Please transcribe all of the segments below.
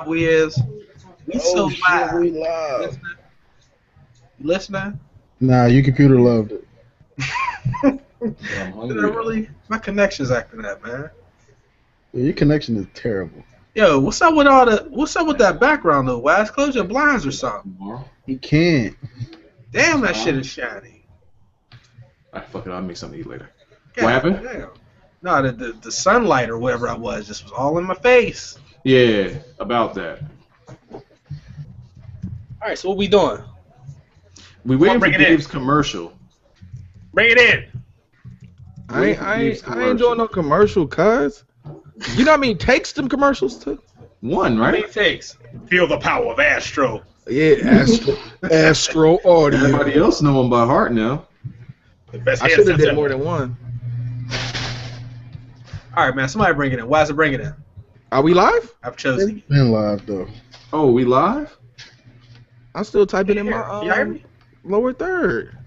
we is. We so shit, live. we live. You listening? Nah, your computer loved it. Did I really? My connection's acting up, man. Yeah, your connection is terrible. Yo, what's up with all the? What's up with that background though, Wes? Close your blinds or something. You can't. Damn, that shit is shiny. Alright, fuck it. I'll make something to eat later. God, What happened? Damn. No, the sunlight or whatever I was just was all in my face. Yeah, about that. All right, so what we doing? We waiting for bring it in. Dave's commercial. Bring it in. I ain't doing no commercial, cuz. You know how many takes them commercials took? One, How many right? takes? Feel the power of Astro. Yeah, Astro Audio. Everybody else know him by heart now. The best I should have handsets did ever. more than one. All right, man. Somebody bring it in. Why is it bring it in? Are we live? I've chosen you. It's been live though. Oh, we live? I'm still typing in Here, my you hear me? lower third.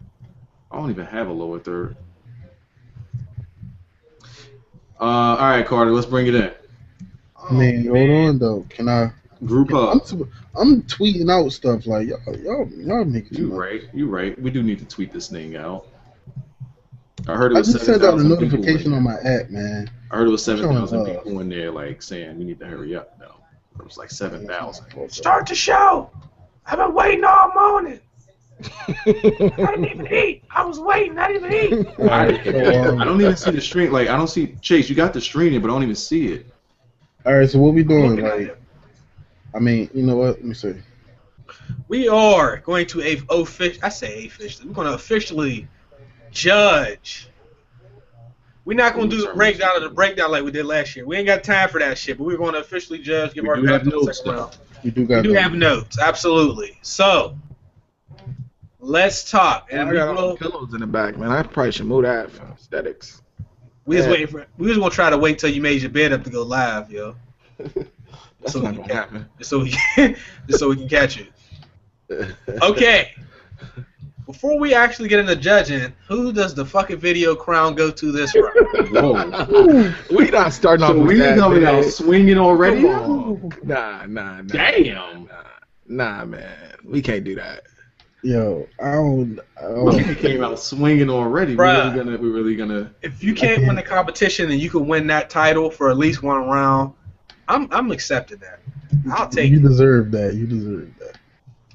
I don't even have a lower third. All right, Carter, let's bring it in. I mean, hold on though. Can I? Group up. I'm tweeting out stuff like y'all making too You much. right. You right. We do need to tweet this thing out. I heard it I was just sent out a 7,000 people notification in on there. my app, man. I heard it was Showing 7,000 love. people in there, like saying we need to hurry up. No, it was like 7,000. Start the show. I've been waiting all morning. I didn't even eat. I was waiting. I didn't even eat. I don't even see the stream. Like I don't see Chase. You got the stream, but I don't even see it. All right, so what we doing? Looking at Like, it. I mean, you know what? Let me see. We are going to we're going to officially judge. We're not going to do the breakdown of the breakdown like we did last year. We ain't got time for that shit, but we're going to officially judge, give We our do have thoughts on the notes, second though. round. We do We got. do have notes, absolutely. So, let's talk. I And we got all will, the pillows in the back, man. I probably should move that for aesthetics. we was waiting for. We was gonna try to wait till you made your bed up to go live, yo. That's So not we gonna can, happen. just so we can catch you. Okay. Before we actually get into judging, who does the fucking video crown go to this round? Whoa. We not starting off So with we that, coming out man. swinging already? Come on. Nah. Damn. Nah, man. We can't do that. Yo, I don't. We came out swinging already. Bruh. We're really gonna. If you can't win the competition and you can win that title for at least one round, I'm accepting that. I'll take You it. deserve that. You deserve that.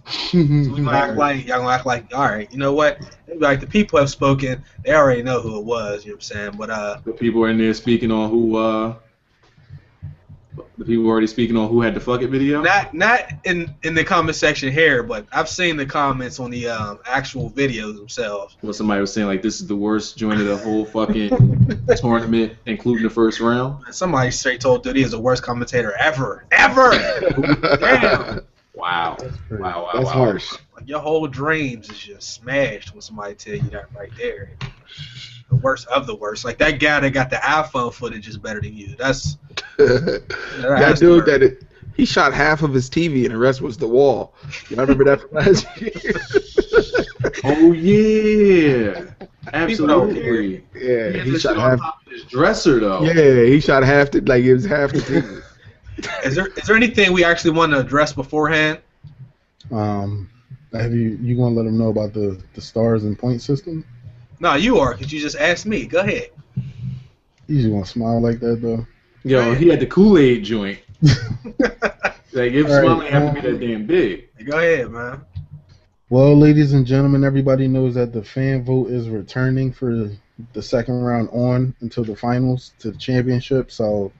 So we gonna act like y'all gonna act like, all right, you know what? Like the people have spoken, they already know who it was. You know what I'm saying? But The people are in there speaking on who. The people were already speaking on who had the fuck it video. not in the comment section here, but I've seen the comments on the actual videos themselves. Well, somebody was saying like this is the worst joint of the whole fucking tournament, including the first round. Somebody straight told dude he is the worst commentator ever. Damn. Wow. Crazy. Wow. That's harsh. Like your whole dreams is just smashed when somebody tell you that right there. The worst of the worst. Like that guy that got the iPhone footage is better than you. That's That dude he shot half of his TV and the rest was the wall. You remember that from last year? Oh yeah. People don't Absolutely. Yeah, He had he this shot shit on half. top of his dresser though. Yeah, he shot half the it was half the TV. Is there anything we actually want to address beforehand? Have you gonna let them know about the stars and point system? No, you are, because you just asked me. Go ahead. You just want to smile like that though. Yo, he had the Kool-Aid joint. Like if All right, Swami have to be that damn big. Go ahead, man. Well, ladies and gentlemen, everybody knows that the fan vote is returning for the second round on until the finals to the championship. So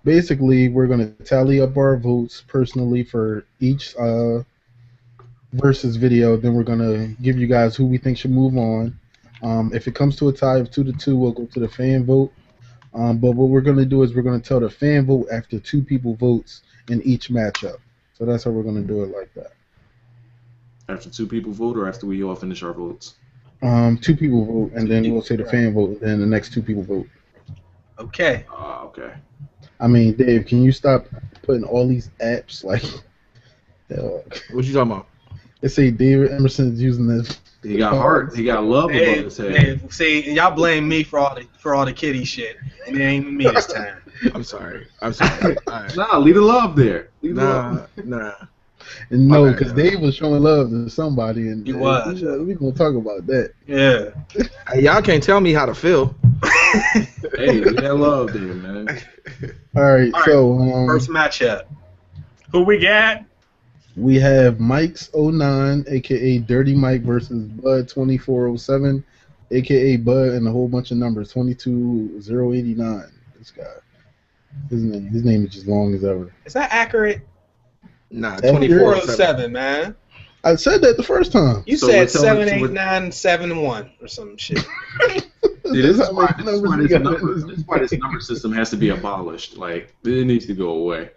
basically, we're going to tally up our votes personally for each versus video. Then we're going to give you guys who we think should move on. If it comes to a tie of 2-2, we'll go to the fan vote. But what we're going to do is we're going to tell the fan vote after two people votes in each matchup. So that's how we're going to do it like that. After two people vote or after we all finish our votes? Two people vote, and then we'll say the fan vote, and then the next two people vote. Okay. Okay. I mean, Dave, can you stop putting all these apps like? What you talking about? They say David Emerson is using this. He got heart. He got love above his head. Hey, see, and y'all blame me for all the kitty shit, and it ain't me this time. I'm sorry. Right. Nah, leave the love there. Nah. And no, because Dave was showing love to somebody, and he was. We gonna talk about that. Yeah. Hey, y'all can't tell me how to feel. Hey, leave that love there, man. All right, so first matchup. Who we got? We have Mike's 09, aka Dirty Mike, versus Bud 2407, aka Bud, and a whole bunch of numbers 22089. This guy, his name is just long as ever. Is that accurate? Nah, 2407, man. I said that the first time. You said 78971 or some shit. See, this is why this number system has to be abolished. Like, it needs to go away.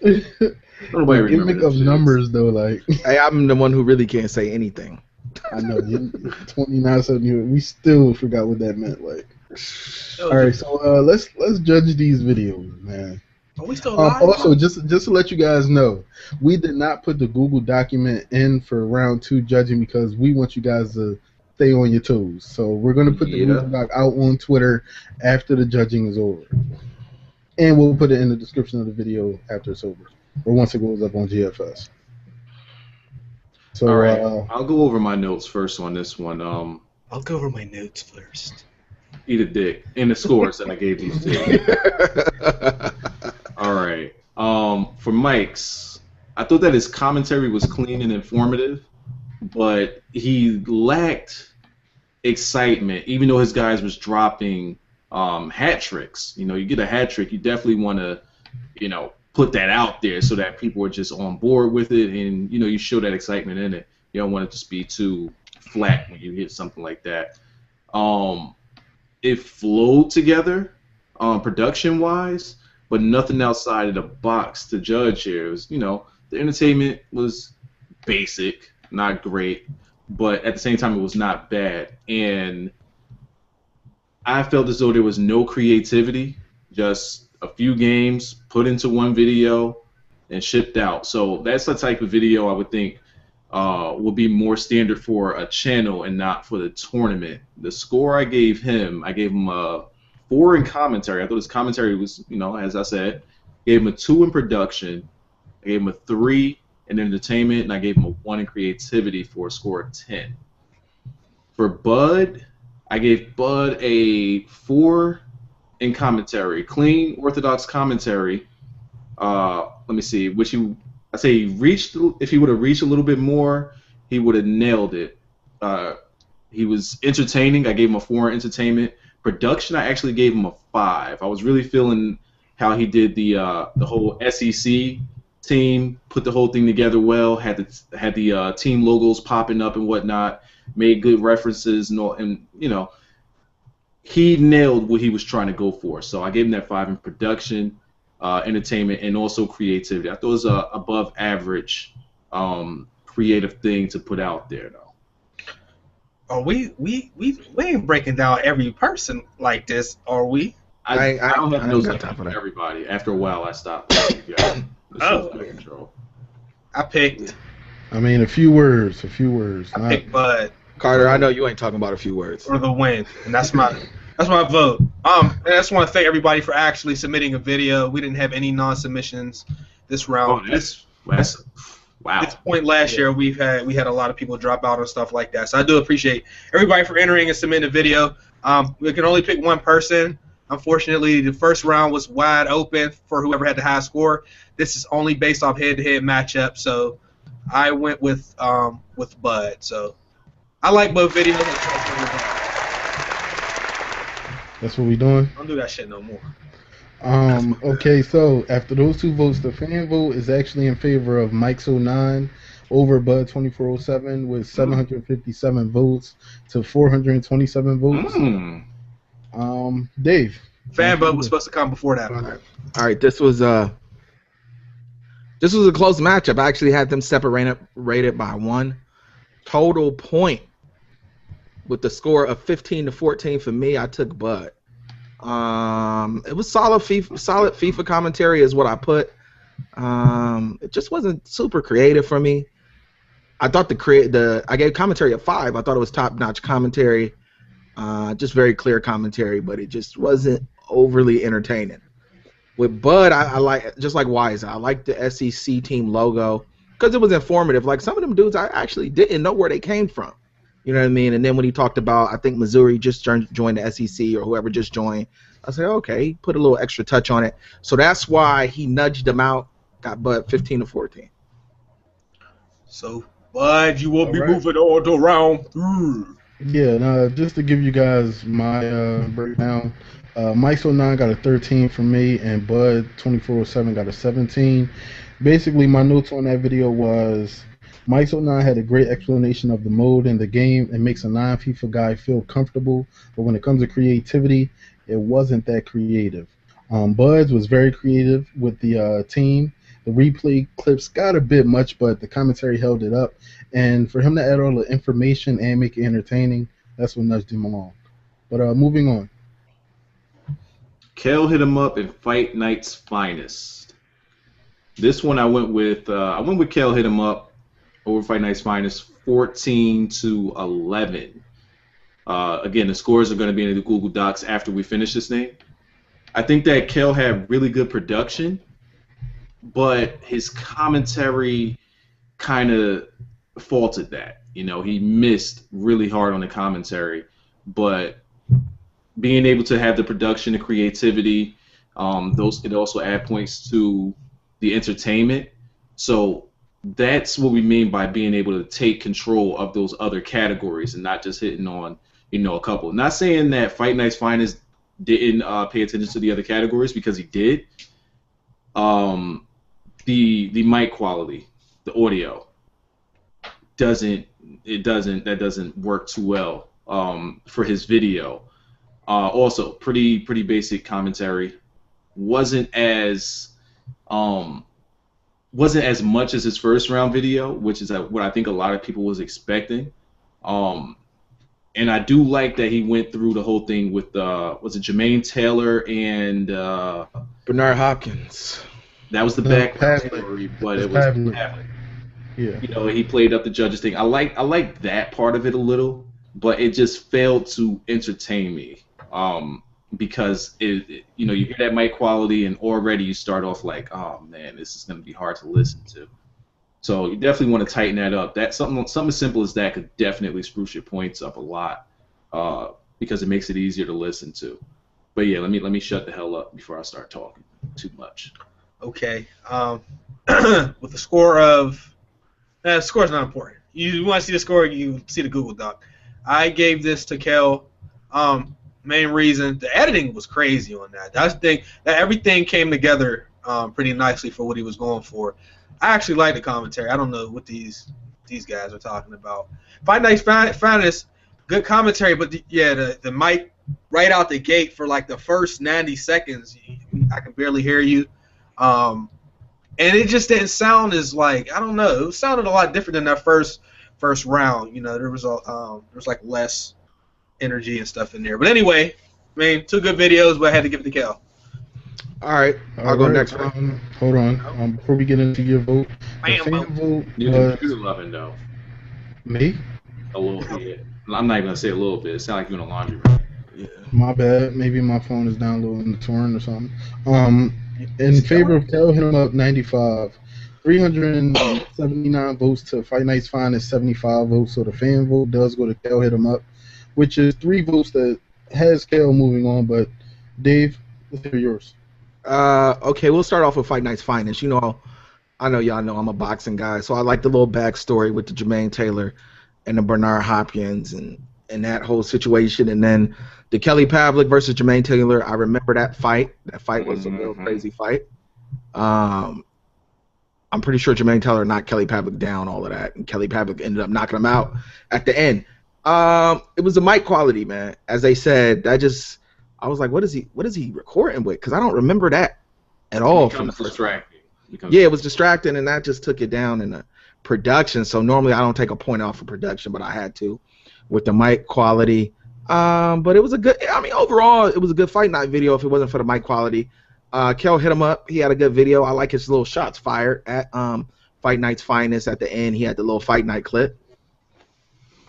Nobody gimmick of numbers though, like. Hey, I'm the one who really can't say anything. I know. 2970. We still forgot what that meant. Like. All right, so let's judge these videos, man. Are we still live? Also, just to let you guys know, we did not put the Google document in for round 2 judging because we want you guys to stay on your toes. So we're gonna put the Google doc out on Twitter after the judging is over, and we'll put it in the description of the video after it's over, or once it goes up on GFS. So, all right, I'll go over my notes first on this one. I'll go over my notes first. Eat a dick. And the scores that I gave these two. All right. For Mike's, I thought that his commentary was clean and informative, but he lacked excitement, even though his guys was dropping hat tricks. You know, you get a hat trick, you definitely want to, you know, put that out there so that people are just on board with it, and, you know, you show that excitement in it. You don't want it to just be too flat when you hit something like that. It flowed together production-wise, but nothing outside of the box to judge here. It was, you know, the entertainment was basic, not great, but at the same time it was not bad. And I felt as though there was no creativity, just a few games put into one video and shipped out. So that's the type of video I would think will be more standard for a channel and not for the tournament. The score I gave him a 4 in commentary. I thought his commentary was, you know, as I said, gave him a 2 in production. I gave him a 3 in entertainment, and I gave him a 1 in creativity for a score of 10. For Bud, I gave Bud a 4 in commentary, clean, orthodox commentary. Let me see, I say he reached. If he would have reached a little bit more, he would have nailed it. He was entertaining. I gave him a 4 in entertainment. Production, I actually gave him a 5. I was really feeling how he did the whole SEC team, put the whole thing together well. Had the team logos popping up and whatnot. Made good references and you know, he nailed what he was trying to go for. So I gave him that 5 in production. Entertainment, and also creativity. I thought it was a above average creative thing to put out there, though. Oh, we ain't breaking down every person like this, are we? I don't have no time for everybody. After a while, I stopped. I picked. I mean, a few words. I picked Bud. Carter, I know you ain't talking about a few words. For the win, and that's my vote. And I just want to thank everybody for actually submitting a video. We didn't have any non-submissions this round. Oh, that's wow. At this point last year, we had a lot of people drop out and stuff like that. So I do appreciate everybody for entering and submitting a video. We can only pick one person. Unfortunately, the first round was wide open for whoever had the high score. This is only based off head-to-head matchup, so I went with Bud. So I like both videos. That's what we doing? Don't do that shit no more. Okay, so after those 2 votes, the fan vote is actually in favor of Mike's 09 over Bud 2407 with 757 votes to 427 votes. Dave. Fan vote was supposed to come before that. All right, this was a close matchup. I actually had them rated by 1 total point. With the score of 15-14 for me, I took Bud. It was solid FIFA commentary is what I put. It just wasn't super creative for me. I thought I gave commentary a 5. I thought it was top-notch commentary, just very clear commentary, but it just wasn't overly entertaining. With Bud, I like, just like Wise, I like the SEC team logo because it was informative. Like some of them dudes, I actually didn't know where they came from. You know what I mean? And then when he talked about, I think Missouri just joined the SEC or whoever just joined, I said, okay, he put a little extra touch on it. So that's why he nudged them out, got Bud 15-14. So, Bud, you will be moving all around. Yeah, now just to give you guys my breakdown, Mike's09 got a 13 from me, and Bud 2407 got a 17. Basically, my notes on that video was Mike's09 had a great explanation of the mode in the game and makes a non-FIFA guy feel comfortable, but when it comes to creativity, it wasn't that creative. Bud's was very creative with the team. The replay clips got a bit much, but the commentary held it up. And for him to add all the information and make it entertaining, that's what nudged him along. But moving on. Kell hit him up in Fight Night's Finest. This one I went with Kell hit him up over Fight Night's Finest, 14-11. Again, the scores are going to be in the Google Docs after we finish this thing. I think that Kell had really good production, but his commentary kind of faulted that. You know, he missed really hard on the commentary, but being able to have the production, the creativity, those could also add points to the entertainment. So that's what we mean by being able to take control of those other categories and not just hitting on, you know, a couple. Not saying that Fight Night's Finest didn't pay attention to the other categories, because he did. The mic quality, the audio doesn't work too well for his video. Also, pretty basic commentary. Wasn't as much as his first round video, which is what I think a lot of people was expecting. And I do like that he went through the whole thing with was it Jermaine Taylor and Bernard Hopkins. That was the background story, but it was Pavlik. Yeah. You know, he played up the judges thing. I like that part of it a little, but it just failed to entertain me. Because you know, you hear that mic quality and already you start off like, oh man, this is going to be hard to listen to. So you definitely want to tighten that up. That something as simple as that could definitely spruce your points up a lot, because it makes it easier to listen to. But yeah, let me shut the hell up before I start talking too much. Okay. With the score of the score's not important. You want to see the score, you see the Google Doc. I gave this to Kell. Main reason, the editing was crazy on that. That's the thing, that everything came together pretty nicely for what he was going for. I actually like the commentary. I don't know what these guys are talking about. Fight Night's Finest, good commentary, but the mic right out the gate for like the first 90 seconds, I can barely hear you. And it just didn't sound as like, I don't know, it sounded a lot different than that first round. You know, there was like less energy and stuff in there. But anyway, I mean, 2 good videos, but I had to give it to Kell. All right, I'll go next. Hold on. Before we get into your vote, the fan vote You're computer loving though. Me? A little bit. I'm not even gonna say a little bit. It sounds like you're in a laundry room. Yeah. My bad. Maybe my phone is downloading the torrent or something. In favor of Kell, hit him up 95. 379 votes to Fight Night's Finest, 75 votes. So the fan vote does go to Kell, hit him up, which is 3 votes that has Kell moving on. But Dave, let's hear yours. Okay, we'll start off with Fight Night's Finest. You know, I know y'all know I'm a boxing guy, so I like the little backstory with the Jermaine Taylor and the Bernard Hopkins and that whole situation. And then the Kelly Pavlik versus Jermaine Taylor, I remember that fight. That fight was a real crazy fight. I'm pretty sure Jermaine Taylor knocked Kelly Pavlik down, all of that, and Kelly Pavlik ended up knocking him out at the end. It was the mic quality, man. As they said, I was like, what is he recording with? Because I don't remember that at all. From the first distracting. It was distracting, and that just took it down in the production. So normally I don't take a point off for production, but I had to with the mic quality. But it was overall, it was a good fight night video if it wasn't for the mic quality. Kell hit him up. He had a good video. I like his little shots fired at Fight Night's Finest at the end. He had the little Fight Night clip.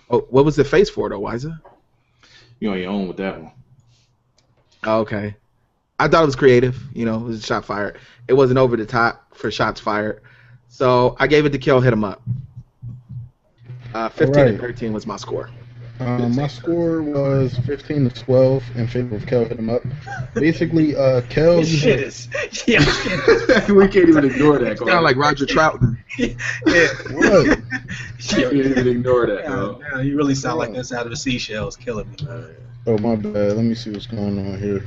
Oh, what was the face for though, Wiser? You on your own with that one. Oh, okay. I thought it was creative. You know, it was a shot fired. It wasn't over the top for shots fired. So I gave it to Kell. Hit him up. 15 and 13 was my score. My score was 15-12 in favor of Kell. Hit him up. Basically, Kell. Shit is. Yeah. We can't even ignore that. Sound like Roger Troutman. Yeah. What? You can't even ignore that. Yeah, you really sound like us out of the seashells, killing me, man. Oh, my bad. Let me see what's going on here.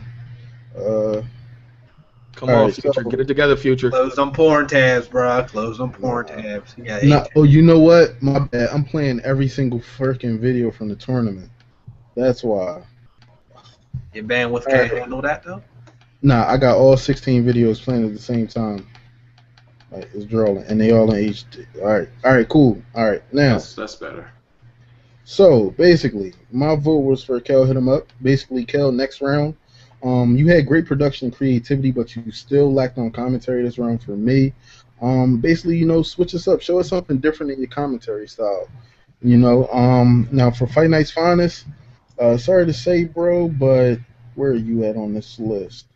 Come on, Future. Get it together, Future. Close them porn tabs, bro. Close them porn tabs. Oh, you know what? My bad. I'm playing every single freaking video from the tournament. That's why. Your bandwidth can't handle that, though? Nah, I got all 16 videos playing at the same time. Like, it's drawing, and they all in HD. All right, cool. All right, now. That's better. So, basically, my vote was for Kell. Hit him up. Basically, Kell, next round. You had great production and creativity, but you still lacked on commentary this round for me. Basically, you know, switch us up. Show us something different in your commentary style. You know, now for Fight Night's Finest, sorry to say, bro, but where are you at on this list?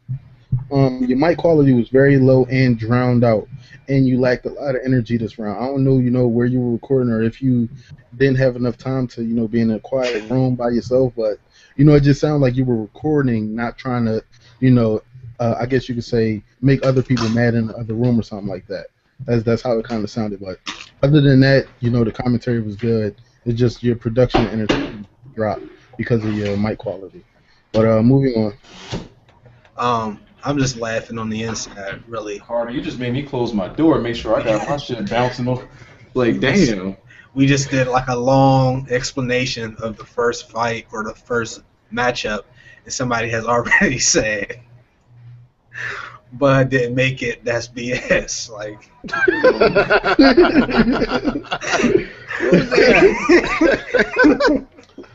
Your mic quality was very low and drowned out, and you lacked a lot of energy this round. I don't know, you know, where you were recording or if you didn't have enough time to, you know, be in a quiet room by yourself, but you know, it just sounded like you were recording, not trying to, you know, I guess you could say, make other people mad in the other room or something like that. That's how it kind of sounded. But other than that, you know, the commentary was good. It's just your production and energy dropped because of your mic quality. But moving on. I'm just laughing on the inside, really. Carter, you just made me close my door and make sure I got my shit bouncing off. Like, damn. We just did like a long explanation of the first fight or the first matchup, and somebody has already said, "But didn't make it. That's BS." Like,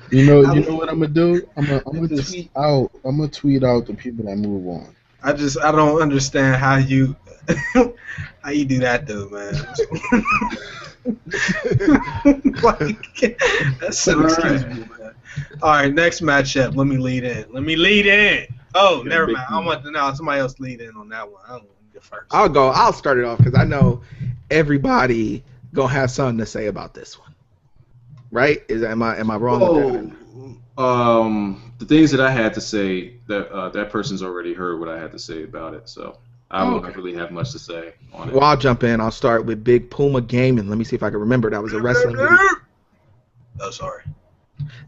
you know what I'm gonna do? I'm gonna tweet out the people that move on. I don't understand how you do that, though, man. Like, that's so excusable, man. All right, next matchup. Let me lead in. Oh, never mind. I want to know somebody else lead in on that one. I don't want to go first. I'll start it off because I know everybody gonna have something to say about this one. Right? Am I wrong with that? The things that I had to say, that person's already heard what I had to say about it, so I don't really have much to say on it. Well, I'll jump in. I'll start with Big Puma Gaming. Let me see if I can remember. That was a wrestling video. Oh, sorry.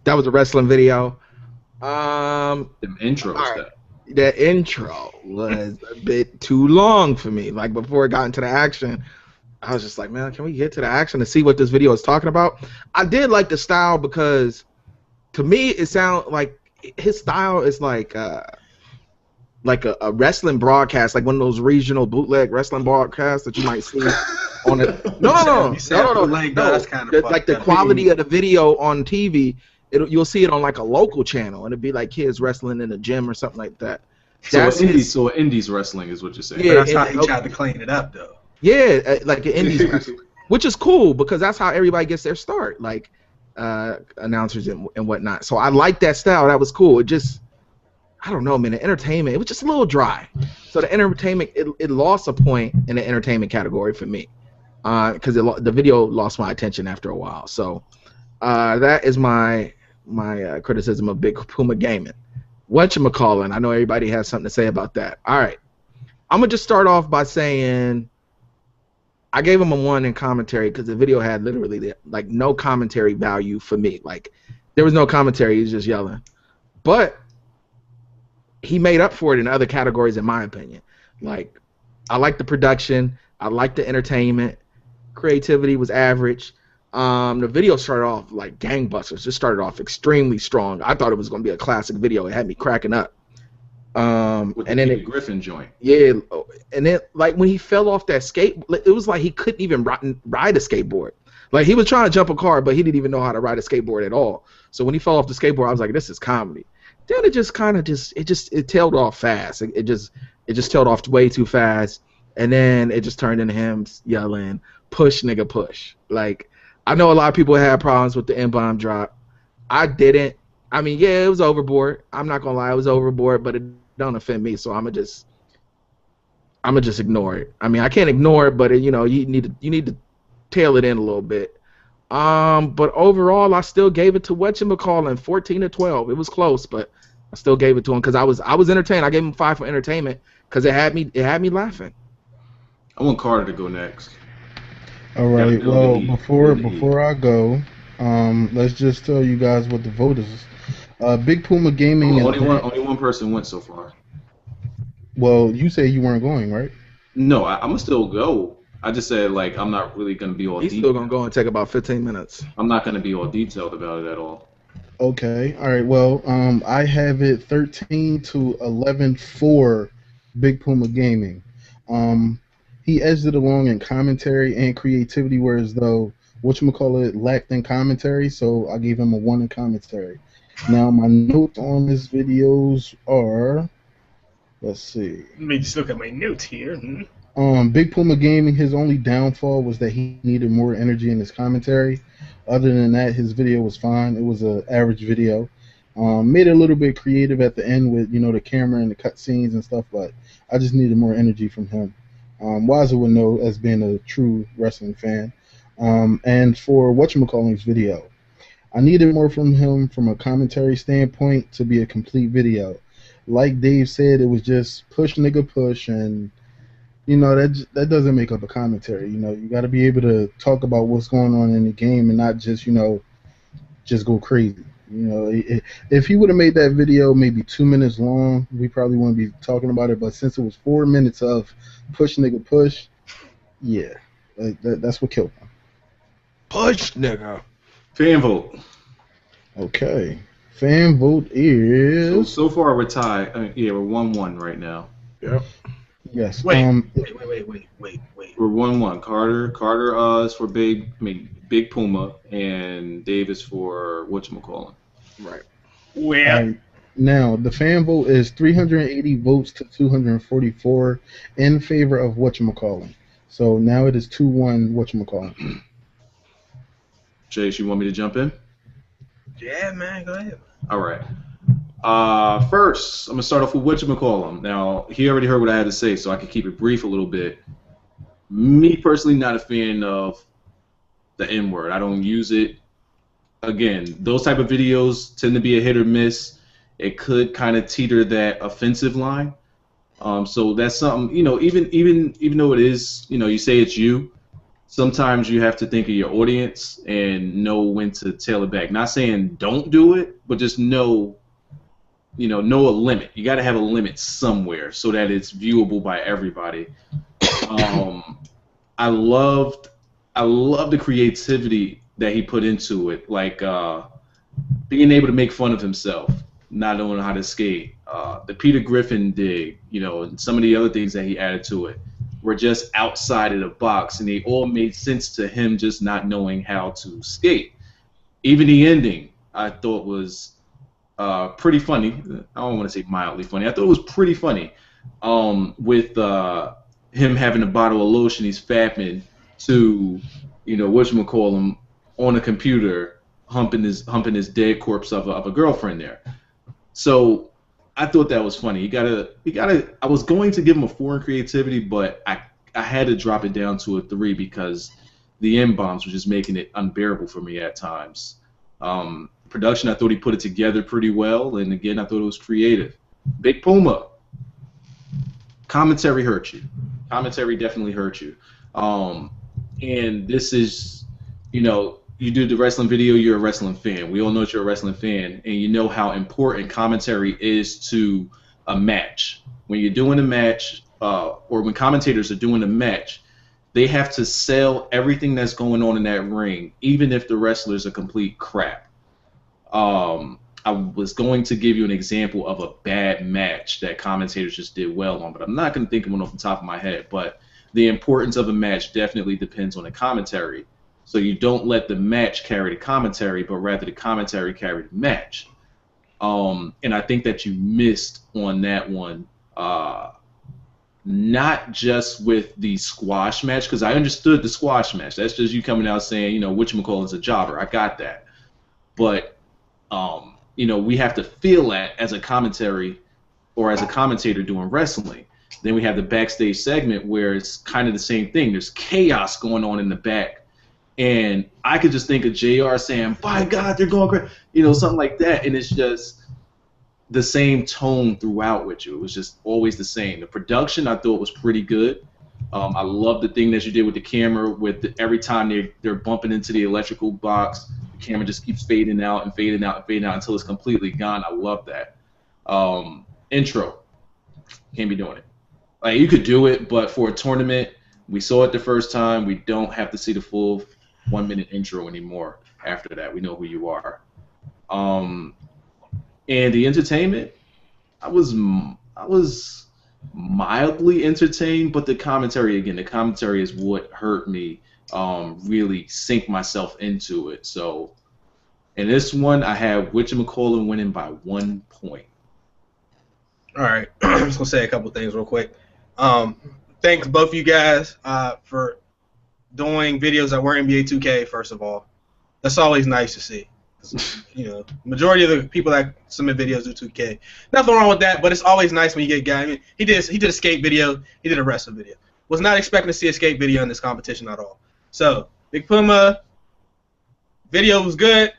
That was a wrestling video. Them intros. Right. The intro was a bit too long for me. Like, before it got into the action, I was just like, man, can we get to the action and see what this video is talking about? I did like the style because, to me, it sounded like his style is like a wrestling broadcast, like one of those regional bootleg wrestling broadcasts that you might see on it. No. That's kind of like the quality of the video on TV, you'll see it on like a local channel, and it'd be like kids wrestling in a gym or something like that. So indies wrestling is what you're saying. Yeah, that's how he tried to clean it up, though. Yeah, like an indies wrestling, which is cool because that's how everybody gets their start, like announcers and whatnot. So I like that style. That was cool. It just, I don't know, man. The entertainment, it was just a little dry. So the entertainment, it lost a point in the entertainment category for me, because the video lost my attention after a while. So that is my criticism of Big Puma Gaming. Whatchamacallit, I know everybody has something to say about that. All right, I'm gonna just start off by saying I gave him a 1 in commentary because the video had literally like no commentary value for me. Like, there was no commentary; he was just yelling. But he made up for it in other categories, in my opinion. Like, I like the production, I like the entertainment, creativity was average. The video started off like gangbusters. Just started off extremely strong. I thought it was going to be a classic video. It had me cracking up. With and the then Griffin joint. Yeah, and then like when he fell off that skate, it was like he couldn't even ride a skateboard. Like, he was trying to jump a car, but he didn't even know how to ride a skateboard at all. So when he fell off the skateboard, I was like, this is comedy. Then it just kind of it tailed off fast. It just tailed off way too fast, and then it just turned into him yelling, push nigga push. Like, I know a lot of people had problems with the N-bomb drop. I didn't. I mean, yeah, it was overboard. I'm not gonna lie, it was overboard, but it don't offend me, so I'ma just ignore it. I mean, I can't ignore it, but you know, you need to tail it in a little bit. But overall, I still gave it to Whatchamacallit, 14-12. It was close, but I still gave it to him because I was entertained. I gave him 5 for entertainment because it had me laughing. I want Carter to go next. All right. Well, before I go, let's just tell you guys what the vote is. Big Puma Gaming. Only one person went so far. Well, you say you weren't going, right? No, I'm gonna still go. I just said, like, I'm not really gonna be all. He's still gonna go and take about 15 minutes. I'm not gonna be all detailed about it at all. Okay. All right. Well, I have it 13-11 for Big Puma Gaming. He edged it along in commentary and creativity, whereas though Whatchamacallit lacked in commentary, so I gave him a 1 in commentary. Now my notes on this videos are, let's see. Let me just look at my notes here. Big Puma Gaming, his only downfall was that he needed more energy in his commentary. Other than that, his video was fine. It was an average video. Made it a little bit creative at the end with, you know, the camera and the cutscenes and stuff, but I just needed more energy from him. Wiser would know as being a true wrestling fan. And for Whatchamacallit's video, I needed more from him from a commentary standpoint to be a complete video. Like Dave said, it was just push nigga push, and you know that doesn't make up a commentary. You know, you got to be able to talk about what's going on in the game and not just, you know, just go crazy. You know, if he would have made that video maybe 2 minutes long, we probably wouldn't be talking about it. But since it was 4 minutes of push nigga push, yeah, that's what killed him. Push nigga. Fan vote. Okay. Fan vote is. So far we're tied. Yeah, we're 1-1 right now. Yep. Yes. Wait. We're 1-1. Carter is for Big Puma, and Dave is for Whatchamacallit. Right. Where? Now the fan vote is 380 votes to 244 in favor of Whatchamacallit. So now it is 2-1 Whatchamacallit. Chase, you want me to jump in? Yeah, man, go ahead. All right. First, I'm gonna start off with Whatchamacallit. Now, he already heard what I had to say, so I can keep it brief a little bit. Me personally, not a fan of the N-word. I don't use it. Again, those type of videos tend to be a hit or miss. It could kind of teeter that offensive line. So that's something, you know, even though it is, you know, you say it's you, sometimes you have to think of your audience and know when to tail it back. Not saying don't do it, but just know a limit. You got to have a limit somewhere so that it's viewable by everybody. I loved the creativity that he put into it, like being able to make fun of himself, not knowing how to skate. The Peter Griffin dig, you know, and some of the other things that he added to it were just outside of the box, and they all made sense to him just not knowing how to skate. Even the ending, I thought was pretty funny. I don't want to say mildly funny. I thought it was pretty funny. With him having a bottle of lotion he's fapping to, you know, whatchamacallit, on a computer, humping his dead corpse of a girlfriend there. So I thought that was funny. I was going to give him a 4 in creativity, but I had to drop it down to a 3 because the N-bombs were just making it unbearable for me at times. Production, I thought he put it together pretty well, and again, I thought it was creative. Big Puma. Commentary hurt you. Commentary definitely hurt you. And this is, you know, you do the wrestling video, you're a wrestling fan. We all know that you're a wrestling fan, and you know how important commentary is to a match. When you're doing a match, or when commentators are doing a match, they have to sell everything that's going on in that ring, even if the wrestlers are complete crap. I was going to give you an example of a bad match that commentators just did well on, but I'm not going to think of one off the top of my head. But the importance of a match definitely depends on the commentary. So you don't let the match carry the commentary, but rather the commentary carry the match. And I think that you missed on that one not just with the squash match, because I understood the squash match. That's just you coming out saying, you know, whatchamacallit's a jobber. I got that. But, you know, we have to feel that as a commentary or as a commentator doing wrestling. Then we have the backstage segment where it's kind of the same thing. There's chaos going on in the back. And I could just think of JR saying, by God, they're going crazy, you know, something like that. And it's just the same tone throughout with you. It was just always the same. The production I thought was pretty good. I love the thing that you did with the camera. Every time they're bumping into the electrical box, the camera just keeps fading out and fading out and fading out until it's completely gone. I love that. Intro, can't be doing it. Like, you could do it, but for a tournament, we saw it the first time. We don't have to see the full 1 minute intro anymore. After that, we know who you are. And the entertainment, I was mildly entertained, but the commentary is what hurt me really sink myself into it. So in this one, I have whatchamacallit winning by 1 point. All right, I'm just gonna say a couple things real quick. Thanks both of you guys for doing videos that weren't NBA 2K. First of all, that's always nice to see. You know, majority of the people that submit videos do 2K. Nothing wrong with that, but it's always nice when you get guys. I mean, he did a skate video, he did a wrestling video. Was not expecting to see a skate video in this competition at all. So, Big Puma video was good.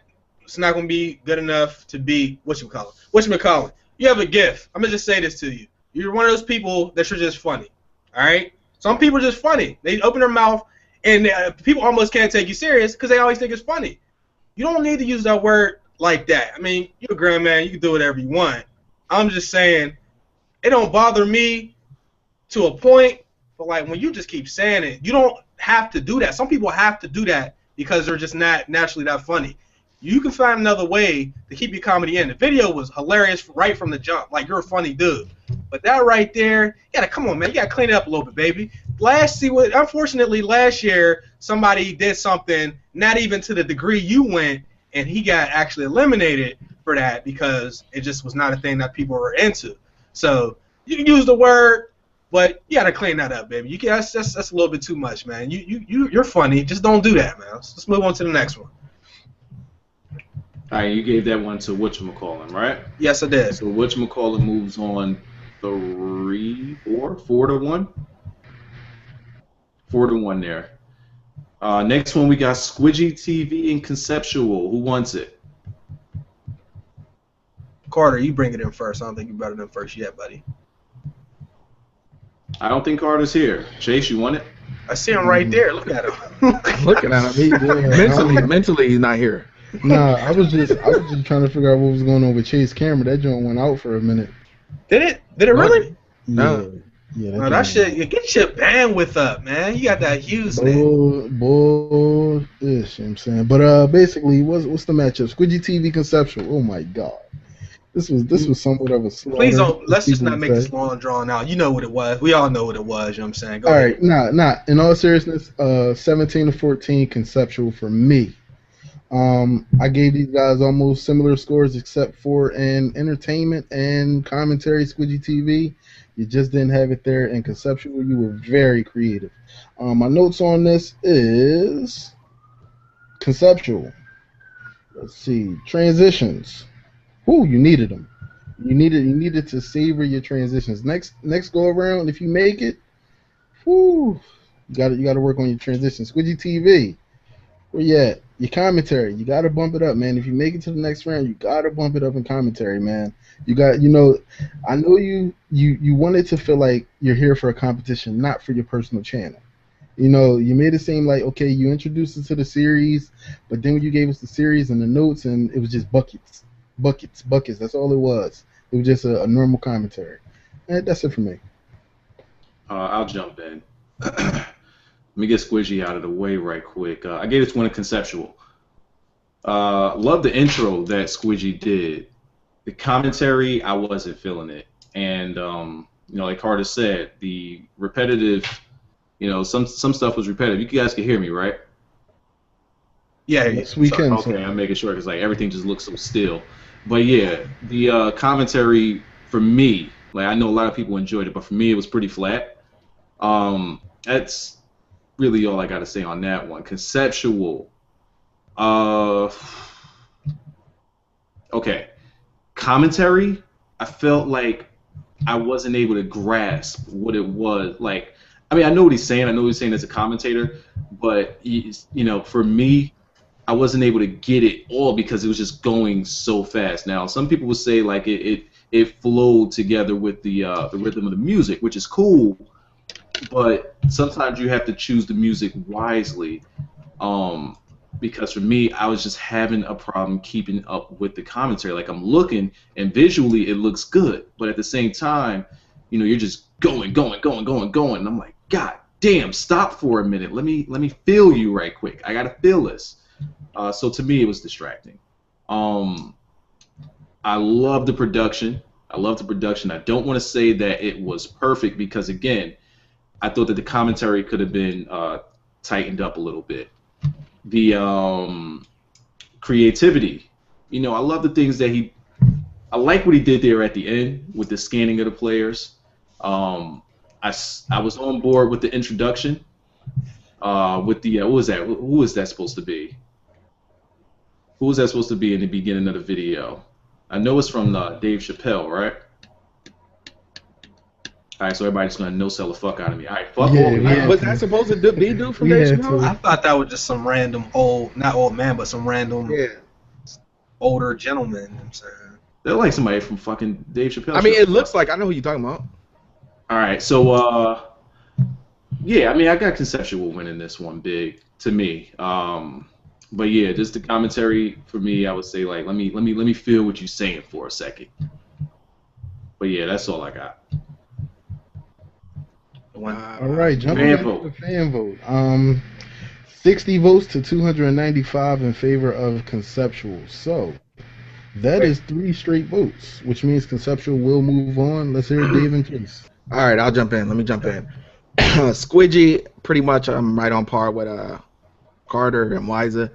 It's not gonna be good enough to beat whatchamacallit. You have a gift. I'm gonna just say this to you. You're one of those people that are just funny. All right. Some people are just funny. They open their mouth and people almost can't take you serious because they always think it's funny. You don't need to use that word like that. I mean, you're a grown man. You can do whatever you want. I'm just saying, it don't bother me to a point, but like when you just keep saying it, you don't have to do that. Some people have to do that because they're just not naturally that funny. You can find another way to keep your comedy in. The video was hilarious right from the jump. Like, you're a funny dude. But that right there, you gotta, come on, man. You gotta clean it up a little bit, baby. Unfortunately, last year, somebody did something not even to the degree you went, and he got actually eliminated for that because it just was not a thing that people were into. So, you can use the word, but you gotta clean that up, baby. That's a little bit too much, man. You're funny. Just don't do that, man. Let's move on to the next one. All right, you gave that one to whatchamacallit, right? Yes, I did. So whatchamacallit moves on 4 to 1. 4 to 1 there. Next one we got SquidyTV and Conceptual. Who wants it? Carter, you bring it in first. I don't think you're better than first yet, buddy. I don't think Carter's here. Chase, you want it? I see him right there. Look at him. Looking at him. Mentally, he's not here. Nah, I was just trying to figure out what was going on with Chase's camera. That joint went out for a minute. Did it? Did it really? No. Yeah. No, that shit. You get your bandwidth up, man. You got that huge thing. Bullish, you know what I'm saying. But basically, what's the matchup? SquidyTV Conceptual. Oh my God. This was somewhat of a slaughter. Please don't. Let's just not make this long and drawn out. You know what it was. We all know what it was. You know what I'm saying? Go ahead. Nah. In all seriousness, 17-14 Conceptual for me. I gave these guys almost similar scores except for in entertainment and commentary. SquidyTV, you just didn't have it there. And Conceptual, you were very creative. My notes on this is Conceptual. Let's see, transitions. Ooh, you needed them. You needed to savor your transitions. Next go around, if you make it, whoo, you got to work on your transitions. SquidyTV, where you at? Your commentary, you got to bump it up, man. If you make it to the next round, you got to bump it up in commentary, man. I know you want it to feel like you're here for a competition, not for your personal channel. You know, you made it seem like, okay, you introduced us to the series, but then when you gave us the series and the notes, and it was just buckets. That's all it was. It was just a normal commentary. And that's it for me. I'll jump in. Let me get Squidgy out of the way right quick. I gave this one a Conceptual. Love the intro that Squidgy did. The commentary, I wasn't feeling it. And, like Carter said, the repetitive, some stuff was repetitive. You guys can hear me, right? Yeah, yes, we can. Okay, I'm making sure because everything just looks so still. But yeah, the commentary for me Like I know a lot of people enjoyed it, but for me it was pretty flat. That's really all I got to say on that one. Conceptual. Okay. Commentary, I felt like I wasn't able to grasp what it was. Like, I mean, I know what he's saying. I know what he's saying as a commentator, but for me, I wasn't able to get it all because it was just going so fast. Now, some people would say like it flowed together with the rhythm of the music, which is cool, but sometimes you have to choose the music wisely. Because for me, I was just having a problem keeping up with the commentary. Like I'm looking, and visually it looks good, but at the same time, you're just going. And I'm like, God damn, stop for a minute. Let me feel you right quick. I gotta feel this. So to me, it was distracting. I love the production. I don't want to say that it was perfect because again, I thought that the commentary could have been tightened up a little bit. The creativity, I love the things that I like what he did there at the end with the scanning of the players. I was on board with the introduction. With the what was that? Who was that supposed to be? Who was that supposed to be in the beginning of the video? I know it's from Dave Chappelle, right? All right, so everybody's gonna no-sell the fuck out of me. All right, fuck all. Was that supposed to be dude from Dave Chappelle? I thought that was just some random not old man, but some random older gentleman. You know what I'm saying they're like somebody from fucking Dave Chappelle. I mean, it looks like I know who you're talking about. All right, so yeah, I mean, I got Conceptual winning this one big to me. But yeah, just the commentary for me, I would say like let me feel what you're saying for a second. But yeah, that's all I got. All right, jumping into the fan vote. 60 votes to 295 in favor of Conceptual. So that is 3 straight votes, which means Conceptual will move on. Let's hear Dave and Chase. All right, I'll jump in. Let me jump in. Squidgy, pretty much I'm right on par with Carter and Wiza.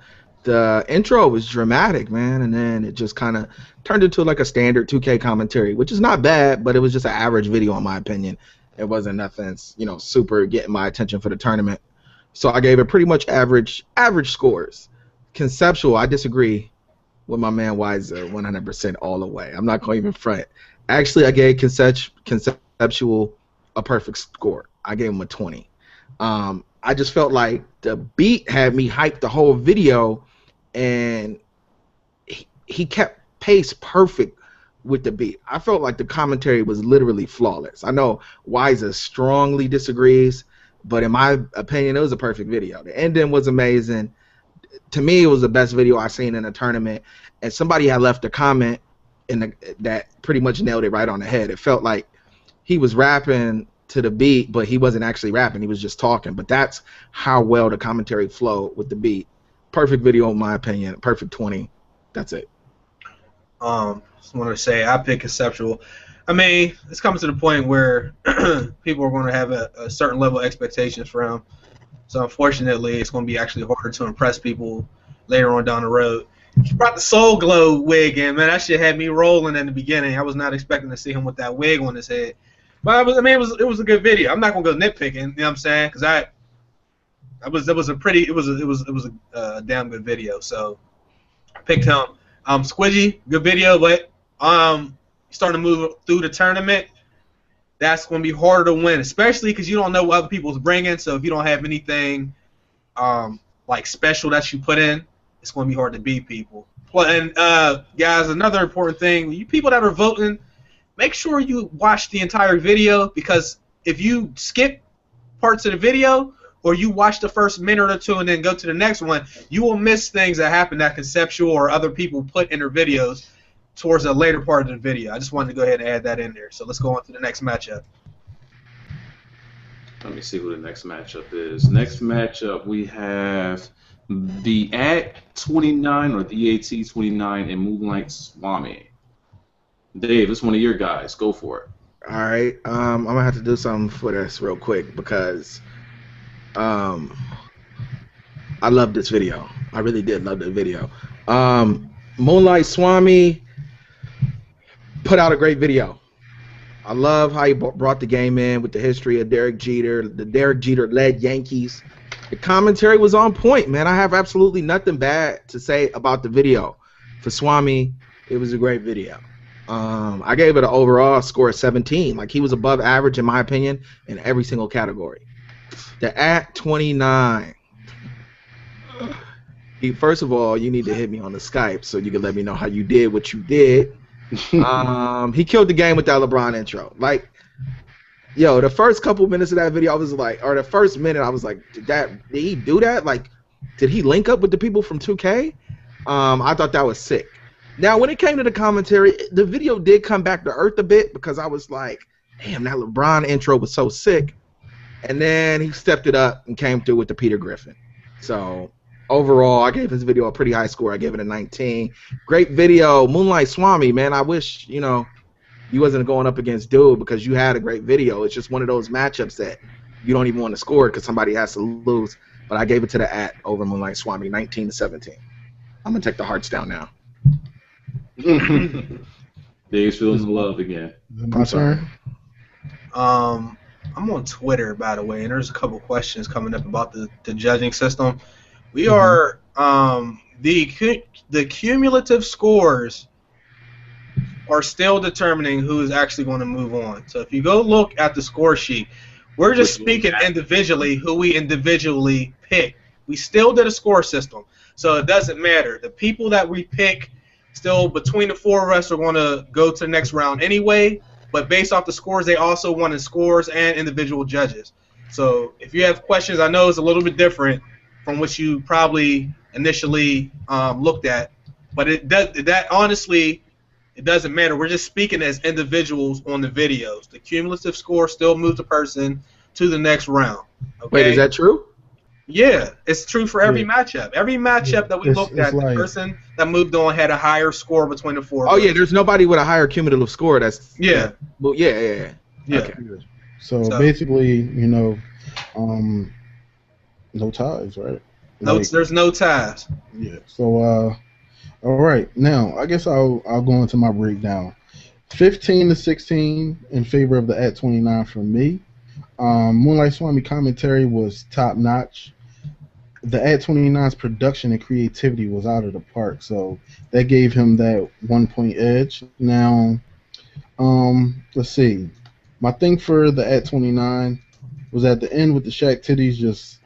The intro was dramatic, man, and then it just kind of turned into like a standard 2K commentary, which is not bad, but it was just an average video in my opinion. It wasn't nothing, super getting my attention for the tournament. So I gave it pretty much average scores. Conceptual, I disagree with my man Wiser 100% all the way. I'm not going to even front. Actually, I gave Conceptual a perfect score. I gave him a 20. I just felt like the beat had me hyped the whole video, and he kept pace perfect with the beat. I felt like the commentary was literally flawless. I know Wiza strongly disagrees, but in my opinion, it was a perfect video. The ending was amazing. To me, it was the best video I've seen in a tournament, and somebody had left a comment that pretty much nailed it right on the head. It felt like he was rapping to the beat, but he wasn't actually rapping. He was just talking. But that's how well the commentary flowed with the beat. Perfect video, in my opinion. Perfect 20. That's it. Just wanted to say I picked Conceptual. I mean, it's coming to the point where people are going to have a certain level of expectations for him. So unfortunately, it's going to be actually harder to impress people later on down the road. He brought the Soul Glow wig in, man. That shit had me rolling in the beginning. I was not expecting to see him with that wig on his head. But it was a good video. I'm not gonna go nitpicking, you know what I'm saying? Because it was a damn good video. So I picked him. Squidgy, good video, but starting to move through the tournament, that's gonna be harder to win, especially because you don't know what other people's bringing. So if you don't have anything like special that you put in, it's gonna be hard to beat people. And guys, another important thing: you people that are voting, make sure you watch the entire video, because if you skip parts of the video or you watch the first minute or two and then go to the next one, you will miss things that happen that Conceptual or other people put in their videos towards a later part of the video. I just wanted to go ahead and add that in there. So let's go on to the next matchup. Let me see who the next matchup is. Next matchup, we have the @29 or the AT29 and Moonlight Swami. Dave, it's one of your guys. Go for it. All right. I'm going to have to do something for this real quick because I love this video. I really did love the video. Moonlight Swami put out a great video. I love how he brought the game in with the history of Derek Jeter, the Derek Jeter-led Yankees. The commentary was on point, man. I have absolutely nothing bad to say about the video. For Swami, it was a great video. I gave it an overall score of 17. Like, he was above average, in my opinion, in every single category. The at 29. First of all, you need to hit me on the Skype so you can let me know how you did what you did. He killed the game with that LeBron intro. Like, yo, the first couple minutes of that video, I was like, or the first minute, I was like, did he do that? Like, did he link up with the people from 2K? I thought that was sick. Now, when it came to the commentary, the video did come back to earth a bit because I was like, damn, that LeBron intro was so sick. And then he stepped it up and came through with the Peter Griffin. So overall, I gave his video a pretty high score. I gave it a 19. Great video. Moonlight Swami, man, I wish, you know, you wasn't going up against Dude because you had a great video. It's just one of those matchups that you don't even want to score because somebody has to lose. But I gave it to the at over Moonlight Swami, 19-17. I'm going to take the hearts down now. Dave's feeling the love again. My turn. I'm on Twitter, by the way, and there's a couple questions coming up about the judging system. We are the cumulative scores are still determining who is actually going to move on. So if you go look at the score sheet, we're just speaking individually who we individually pick. We still did a score system, so it doesn't matter. The people that we pick, still between the four of us, are going to go to the next round anyway. But based off the scores, they also wanted scores and individual judges. So if you have questions, I know it's a little bit different from what you probably initially looked at. But honestly, it doesn't matter. We're just speaking as individuals on the videos. The cumulative score still moves the person to the next round. Okay? Wait, is that true? Yeah, it's true for every matchup. Every matchup that we looked at, the person that moved on had a higher score between the four. Oh, yeah, there's nobody with a higher cumulative score. That's yeah. Well, yeah. Okay. So basically, you know, no ties, right? No, there's no ties. Yeah. So, all right. Now, I guess I'll go into my breakdown. 15-16 in favor of the at 29 for me. Moonlight Swami commentary was top notch. The at 29's production and creativity was out of the park, so that gave him that 1 point edge. Now, let's see. My thing for the at 29 was at the end with the Shaq titties just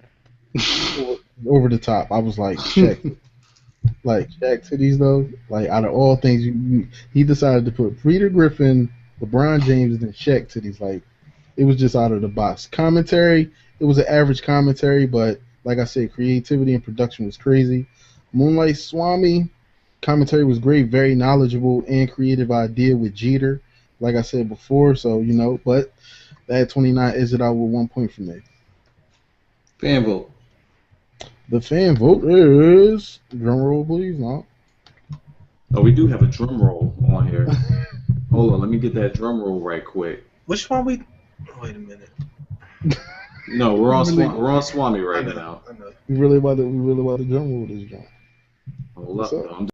over the top. I was like, Shaq, like Shaq titties though. Like out of all things, he decided to put Peter Griffin, LeBron James, and then Shaq titties. Like it was just out of the box. Commentary, it was an average commentary, but like I said, creativity and production was crazy. Moonlight Swami commentary was great, very knowledgeable and creative idea with Jeter, like I said before. So you know, but that 29 is it out with 1 point for me. Fan vote. The fan vote is drum roll, please. No. Oh, we do have a drum roll on here. Hold on, let me get that drum roll right quick. Which one we? Oh, wait a minute. No, we're on Swami right now. I know. We really about to drum roll this joint. Hold up.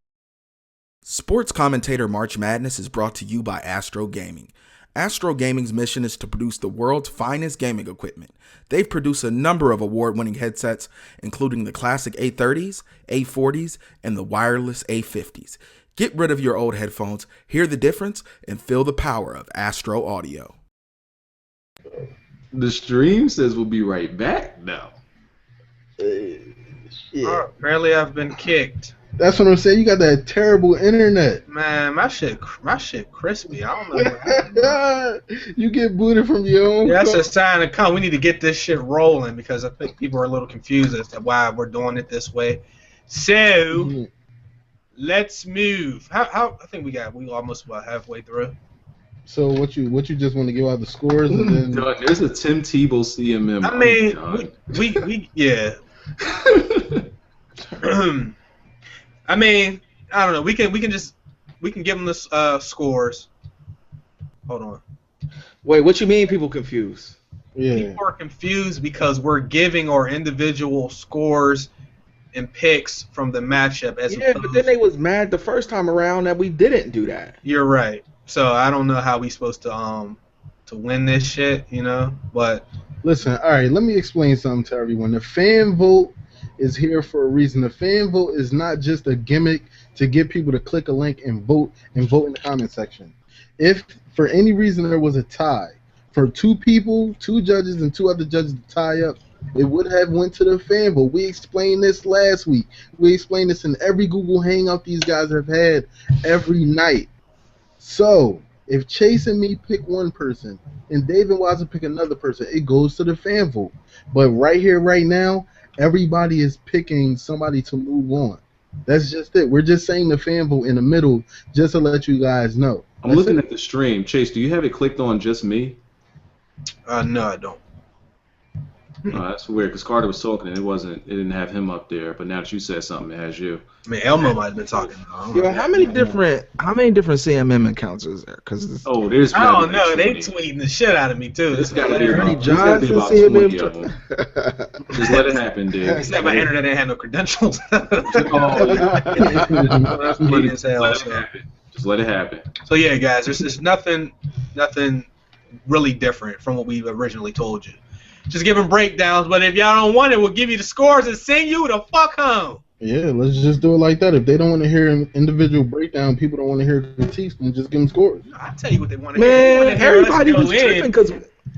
Sports Commentator March Madness is brought to you by AstroGaming. AstroGaming's mission is to produce the world's finest gaming equipment. They've produced a number of award-winning headsets, including the classic A30s, A40s, and the wireless A50s. Get rid of your old headphones, hear the difference, and feel the power of Astro Audio. The stream says we'll be right back now. Apparently I've been kicked. That's what I'm saying. You got that terrible internet. Man, my shit crispy. I don't know what happened. You get booted from your own. Yeah, that's a sign to come. We need to get this shit rolling because I think people are a little confused as to why we're doing it this way. So let's move. How I think we almost about halfway through. So what you just want to give out the scores and then there's a Tim Tebow CMM. I mean, we yeah. I mean, I don't know. We can give them the scores. Hold on. Wait, what you mean? People confused? Yeah. People are confused because we're giving our individual scores and picks from the matchup. But then they was mad the first time around that we didn't do that. You're right. So I don't know how we supposed to to win this shit, you know. But listen, all right, let me explain something to everyone. The fan vote is here for a reason. The fan vote is not just a gimmick to get people to click a link and vote in the comment section. If for any reason there was a tie, for two judges and two other judges to tie up, it would have went to the fan vote. We explained this last week. We explained this in every Google Hangout these guys have had every night. So if Chase and me pick one person and Dave and Watson pick another person, it goes to the fan vote. But right here, right now, everybody is picking somebody to move on. That's just it. We're just saying the fan vote in the middle just to let you guys know. I'm looking at the stream. Chase, do you have it clicked on just me? No, I don't. Oh, that's weird because Carter was talking and it didn't have him up there. But now that you said something, it has you. I mean, Elmo might have been talking. Yo, how many different CMM accounts is there? Cause there's. I don't know. They tweeting the shit out of me too. This got to be about 20 of them. Just let it happen, dude. Except my internet didn't have no credentials. Just let it happen. So yeah, guys, there's nothing really different from what we originally told you. Just giving breakdowns, but if y'all don't want it, we'll give you the scores and send you the fuck home. Yeah, let's just do it like that. If they don't want to hear an individual breakdown, people don't want to hear critiques, then just give them scores. I'll tell you what they want to hear. Man, everybody was tripping because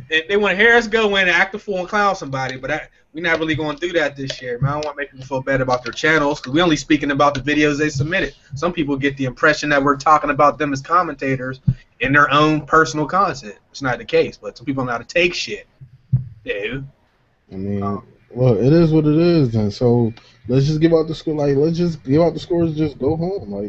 they want to hear us go in and act a fool and clown somebody, but we're not really going to do that this year, man. I don't want to make people feel bad about their channels because we're only speaking about the videos they submitted. Some people get the impression that we're talking about them as commentators in their own personal content. It's not the case, but some people know how to take shit. Dude. I mean, well, it is what it is, and so let's just give out the score. Like, let's just give out the scores. And just go home. Like,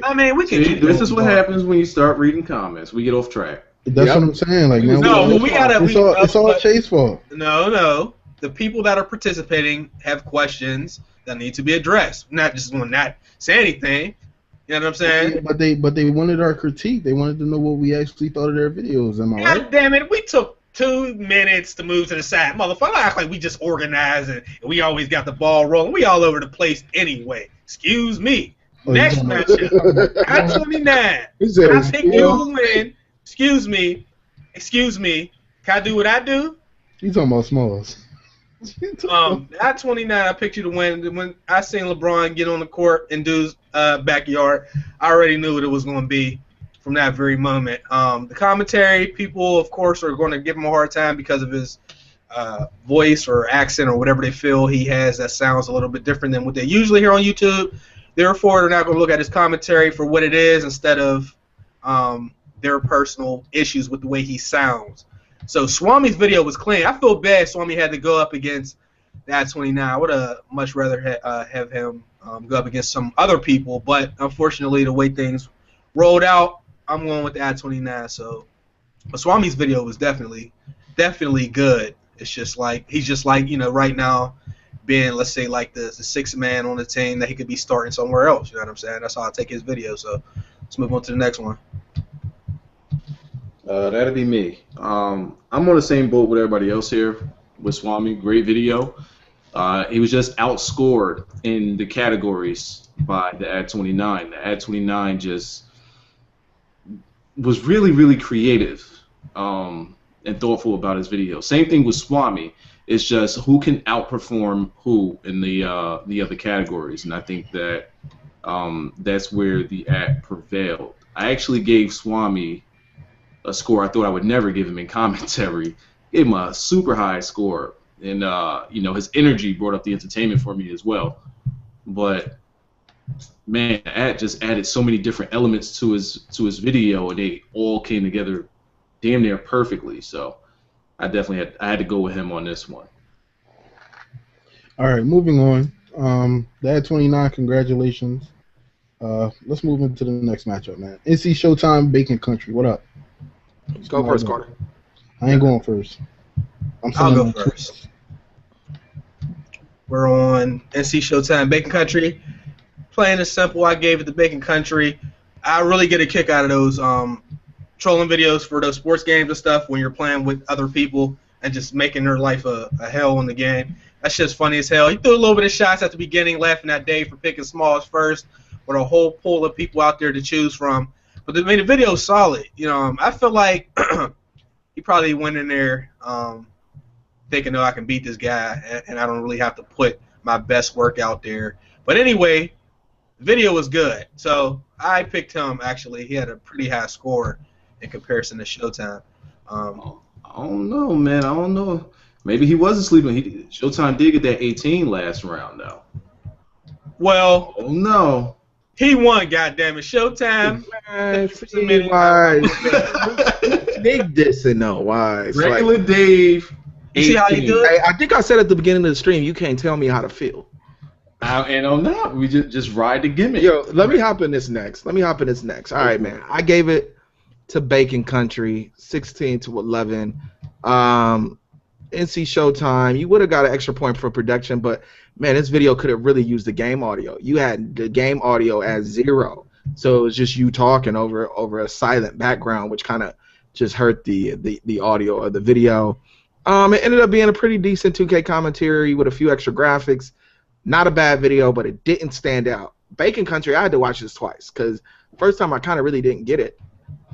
I mean, we can. See, this is what happens when you start reading comments. We get off track. That's what I'm saying. Like, now it's all Chase's fault. No. The people that are participating have questions that need to be addressed. Not just want not say anything. You know what I'm saying? Yeah, but they wanted our critique. They wanted to know what we actually thought of their videos. Am I right? God damn it! We took 2 minutes to move to the side. Motherfucker, act like we just organized and we always got the ball rolling. We all over the place anyway. Excuse me. Next matchup. At 29. I pick you to win. Excuse me. Can I do what I do? You talking about Smalls. At 29, I picked you to win. When I seen LeBron get on the court in dude's backyard, I already knew what it was going to be from that very moment. The commentary, people, of course, are going to give him a hard time because of his voice or accent or whatever they feel he has that sounds a little bit different than what they usually hear on YouTube. Therefore, they're not going to look at his commentary for what it is instead of their personal issues with the way he sounds. So Swami's video was clean. I feel bad Swami had to go up against that 29. I would have much rather have him go up against some other people, but unfortunately the way things rolled out, I'm going with the ad 29. So, but Swami's video was definitely good. It's just like he's just like, you know, right now being, let's say, like the sixth man on the team that he could be starting somewhere else. You know what I'm saying? That's how I take his video. So let's move on to the next one. That'd be me. I'm on the same boat with everybody else here with Swami. Great video. He was just outscored in the categories by the ad 29. The ad 29 just was really, really creative and thoughtful about his video. Same thing with Swami. It's just who can outperform who in the other categories, and I think that that's where the ad prevailed. I actually gave Swami a score I thought I would never give him in commentary. Gave him a super high score, and you know, his energy brought up the entertainment for me as well. But man, the ad just added so many different elements to his video, and they all came together damn near perfectly. So I definitely had to go with him on this one. All right, moving on. The ad 29, congratulations. Let's move into the next matchup, man. NC Showtime, Bacon Country. What up? Go first, Carter. I ain't going first. I'll go first. We're on NC Showtime, Bacon Country. Plain and simple, I gave it to Bacon Country. I really get a kick out of those trolling videos for those sports games and stuff when you're playing with other people and just making their life a hell in the game. That's just funny as hell. He threw a little bit of shots at the beginning, laughing at Dave for picking Smalls first, with a whole pool of people out there to choose from. But the video's solid. You know, I feel like he probably went in there thinking, oh, I can beat this guy, and I don't really have to put my best work out there. But anyway, the video was good, so I picked him. Actually, he had a pretty high score in comparison to Showtime. I don't know, man. I don't know. Maybe he wasn't sleeping. Showtime did get that 18 last round, though. Well, oh no, he won. Goddamn it, Showtime. Big dissing, no wise. Regular like, Dave. You see how he do it? I think I said at the beginning of the stream, you can't tell me how to feel. And I'm not. We just ride the gimmick. Yo, let me hop in this next. All right, man. I gave it to Bacon Country, 16-11. NC Showtime, you would have got an extra point for production, but man, this video could have really used the game audio. You had the game audio at 0, so it was just you talking over a silent background, which kind of just hurt the audio of the video. It ended up being a pretty decent 2K commentary with a few extra graphics. Not a bad video, but it didn't stand out. Bacon Country, I had to watch this twice because first time I kind of really didn't get it,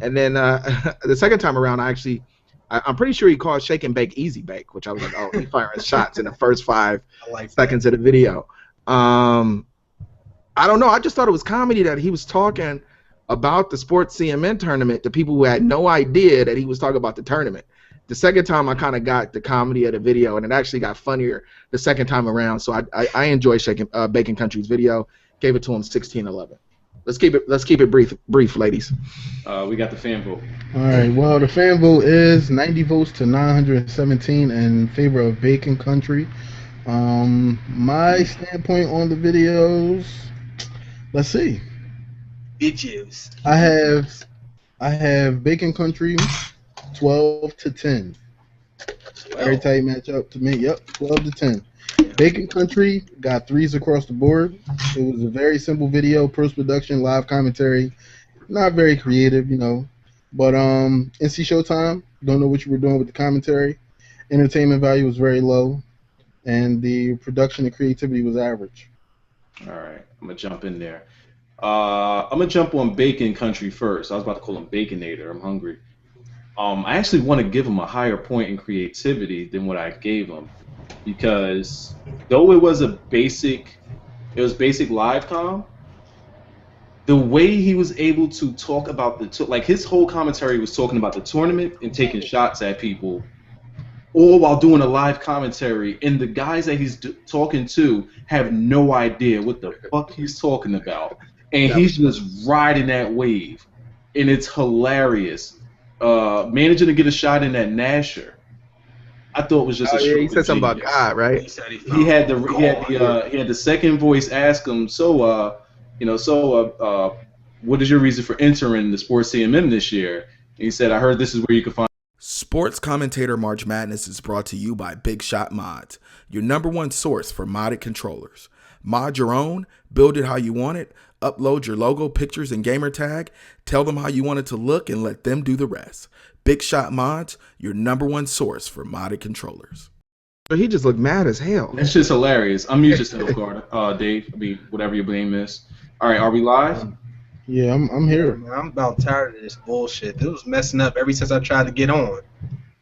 and then the second time around, I'm pretty sure he called Shake and Bake Easy Bake, which I was like, oh, he's firing shots in the first 5 seconds of the video. I don't know. I just thought it was comedy that he was talking about the Sports CMN tournament to people who had no idea that he was talking about the tournament. The second time, I kind of got the comedy of the video, and it actually got funnier the second time around. So I enjoyed Bacon Country's video. Gave it to him 16-11. Let's keep it brief, ladies. We got the fan vote. All right. Well, the fan vote is 90 votes to 917 in favor of Bacon Country. My standpoint on the videos. Let's see. Bitches. I have Bacon Country 12-10. Very tight matchup to me. Yep, 12-10. Bacon Country got 3s across the board. It was a very simple video, post-production, live commentary. Not very creative, you know. But NC Showtime, don't know what you were doing with the commentary. Entertainment value was very low. And the production and creativity was average. All right, I'm going to jump in there. I'm going to jump on Bacon Country first. I was about to call him Baconator. I'm hungry. I actually want to give him a higher point in creativity than what I gave him, because though it was basic live com, the way he was able to talk about like his whole commentary was talking about the tournament and taking shots at people, all while doing a live commentary, and the guys that he's talking to have no idea what the fuck he's talking about, and he's just riding that wave, and it's hilarious. Managing to get a shot in that Nasher, I thought was just a he said something about God, right? He had the second voice ask him, what is your reason for entering the Sports CMM this year? And he said, I heard this is where you can find. Sports Commentator March Madness is brought to you by BigShotModz, your #1 source for modded controllers. Mod your own, build it how you want it, upload your logo, pictures, and gamer tag, tell them how you want it to look, and let them do the rest. BigShotModz, your #1 source for modded controllers. But he just looked mad as hell. That's just hilarious. I'm used to self-guard, Dave. I mean, whatever your blame is. All right, are we live? Yeah, I'm here. Man, I'm about tired of this bullshit. This was messing up ever since I tried to get on.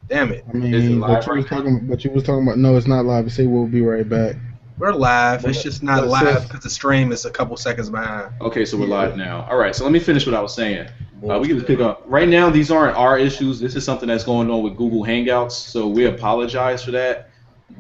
Damn it. I mean, but you was talking about, no, it's not live. Say we'll be right back. We're live. It's just not live because the stream is a couple seconds behind. Okay, so we're live now. All right, so let me finish what I was saying. We can just pick up. Right now, these aren't our issues. This is something that's going on with Google Hangouts, so we apologize for that.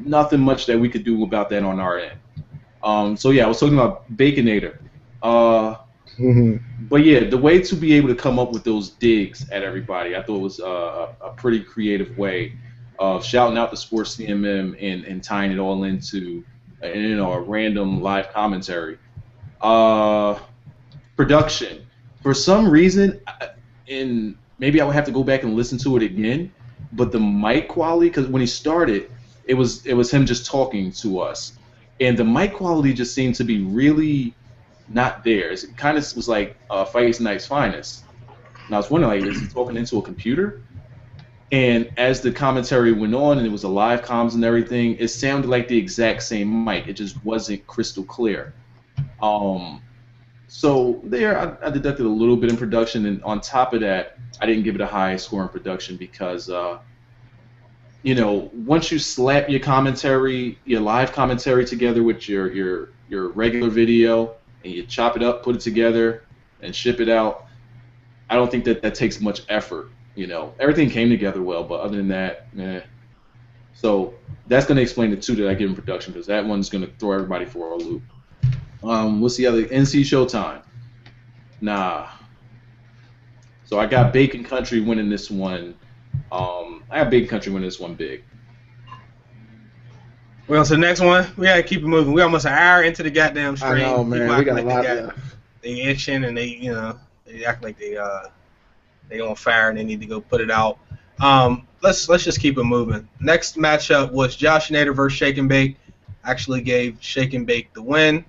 Nothing much that we could do about that on our end. So yeah, I was talking about Baconator. But yeah, the way to be able to come up with those digs at everybody, I thought was a pretty creative way of shouting out the Sports CMM and tying it all into a random live commentary. Production. For some reason, and maybe I would have to go back and listen to it again, but the mic quality, because when he started, it was him just talking to us, and the mic quality just seemed to be really not there. It kind of was like Fight Night's Finest. And I was wondering, like, is he talking into a computer? And as the commentary went on, and it was a live comms and everything, it sounded like the exact same mic. It just wasn't crystal clear. So there, I deducted a little bit in production, and on top of that, I didn't give it a high score in production because you know, once you slap your commentary, your live commentary together with your regular video, and you chop it up, put it together, and ship it out, I don't think that takes much effort. You know, everything came together well, but other than that, eh. So that's going to explain the 2 that I give in production, because that one's going to throw everybody for a loop. What's the other? NC Showtime. Nah. So I got Bacon Country winning this one. I got Bacon Country winning this one big. We're on to the next one. We gotta keep it moving. We're almost an hour into the goddamn stream. I know, man. We got a lot left. They itching and they act like they on fire and they need to go put it out. Let's just keep it moving. Next matchup was JoshAnator versus Shake and Bake. Actually gave Shake and Bake the win.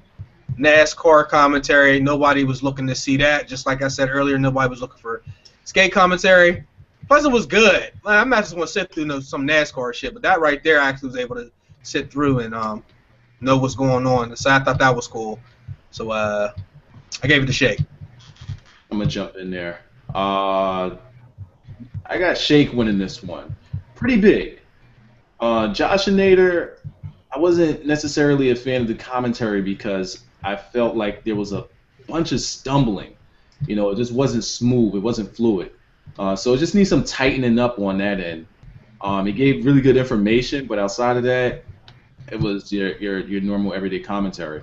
NASCAR commentary. Nobody was looking to see that. Just like I said earlier, nobody was looking for skate commentary. Plus, it was good. I'm not just going to sit through some NASCAR shit, but that right there, I actually was able to sit through and know what's going on. So I thought that was cool. So I gave it to Shake. I'm going to jump in there. I got Shake winning this one. Pretty big. JoshAnator, I wasn't necessarily a fan of the commentary because I felt like there was a bunch of stumbling. You know, it just wasn't smooth. It wasn't fluid. So it just needs some tightening up on that end. It gave really good information, but outside of that, it was your normal everyday commentary.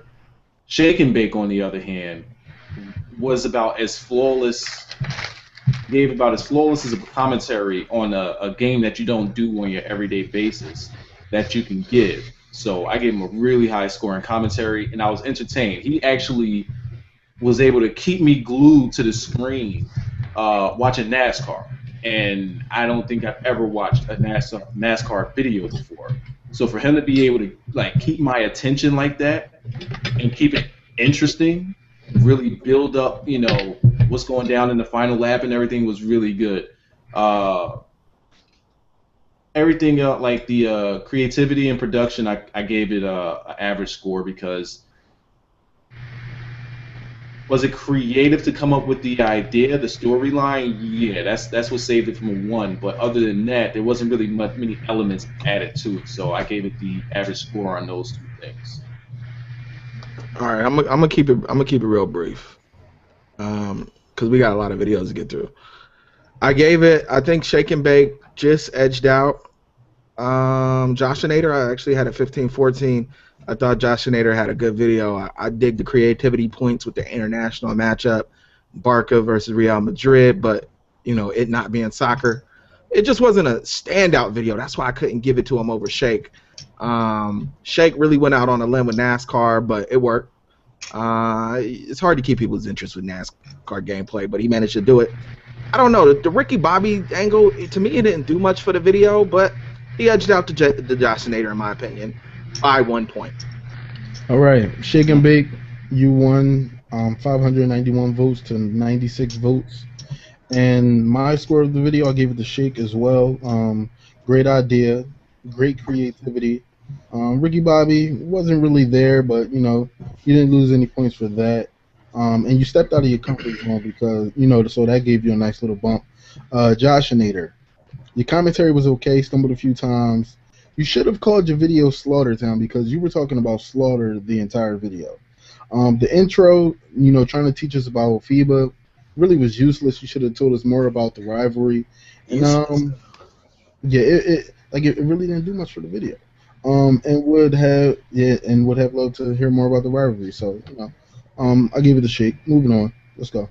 Shake and Bake, on the other hand, was about as flawless. Gave about as flawless as a commentary on a game that you don't do on your everyday basis that you can give. So I gave him a really high scoring commentary, and I was entertained. He actually was able to keep me glued to the screen watching NASCAR, and I don't think I've ever watched a NASCAR video before. So for him to be able to like keep my attention like that and keep it interesting, really build up, you know, what's going down in the final lap and everything was really good. Everything like the creativity and production, I gave it an average score because was it creative to come up with the idea, the storyline? Yeah, that's what saved it from a 1. But other than that, there wasn't really many elements added to it. So I gave it the average score on those 2 things. All right, I'm gonna keep it real brief, because we got a lot of videos to get through. I think Shake and Bake just edged out JoshAnator. I actually had a 15-14. I thought JoshAnator had a good video. I dig the creativity points with the international matchup, Barca versus Real Madrid, but you know, it not being soccer, it just wasn't a standout video. That's why I couldn't give it to him over Shake. Shake really went out on a limb with NASCAR, but it worked. It's hard to keep people's interest with NASCAR gameplay, but he managed to do it. I don't know, the Ricky Bobby angle, to me, it didn't do much for the video, but he edged out the JoshAnator, in my opinion, by 1 point. All right, Shake and Bake, you won 591 votes to 96 votes. And my score of the video, I gave it to Shake as well. Great idea, great creativity. Ricky Bobby wasn't really there, but you know, you didn't lose any points for that. And you stepped out of your comfort zone because, you know, so that gave you a nice little bump. JoshAnator, your commentary was okay, stumbled a few times. You should have called your video Slaughter Town because you were talking about Slaughter the entire video. The intro, you know, trying to teach us about FIBA really was useless. You should have told us more about the rivalry. And yeah, it really didn't do much for the video. And would have loved to hear more about the rivalry. So, you know, I gave it a shake. Moving on. Let's go.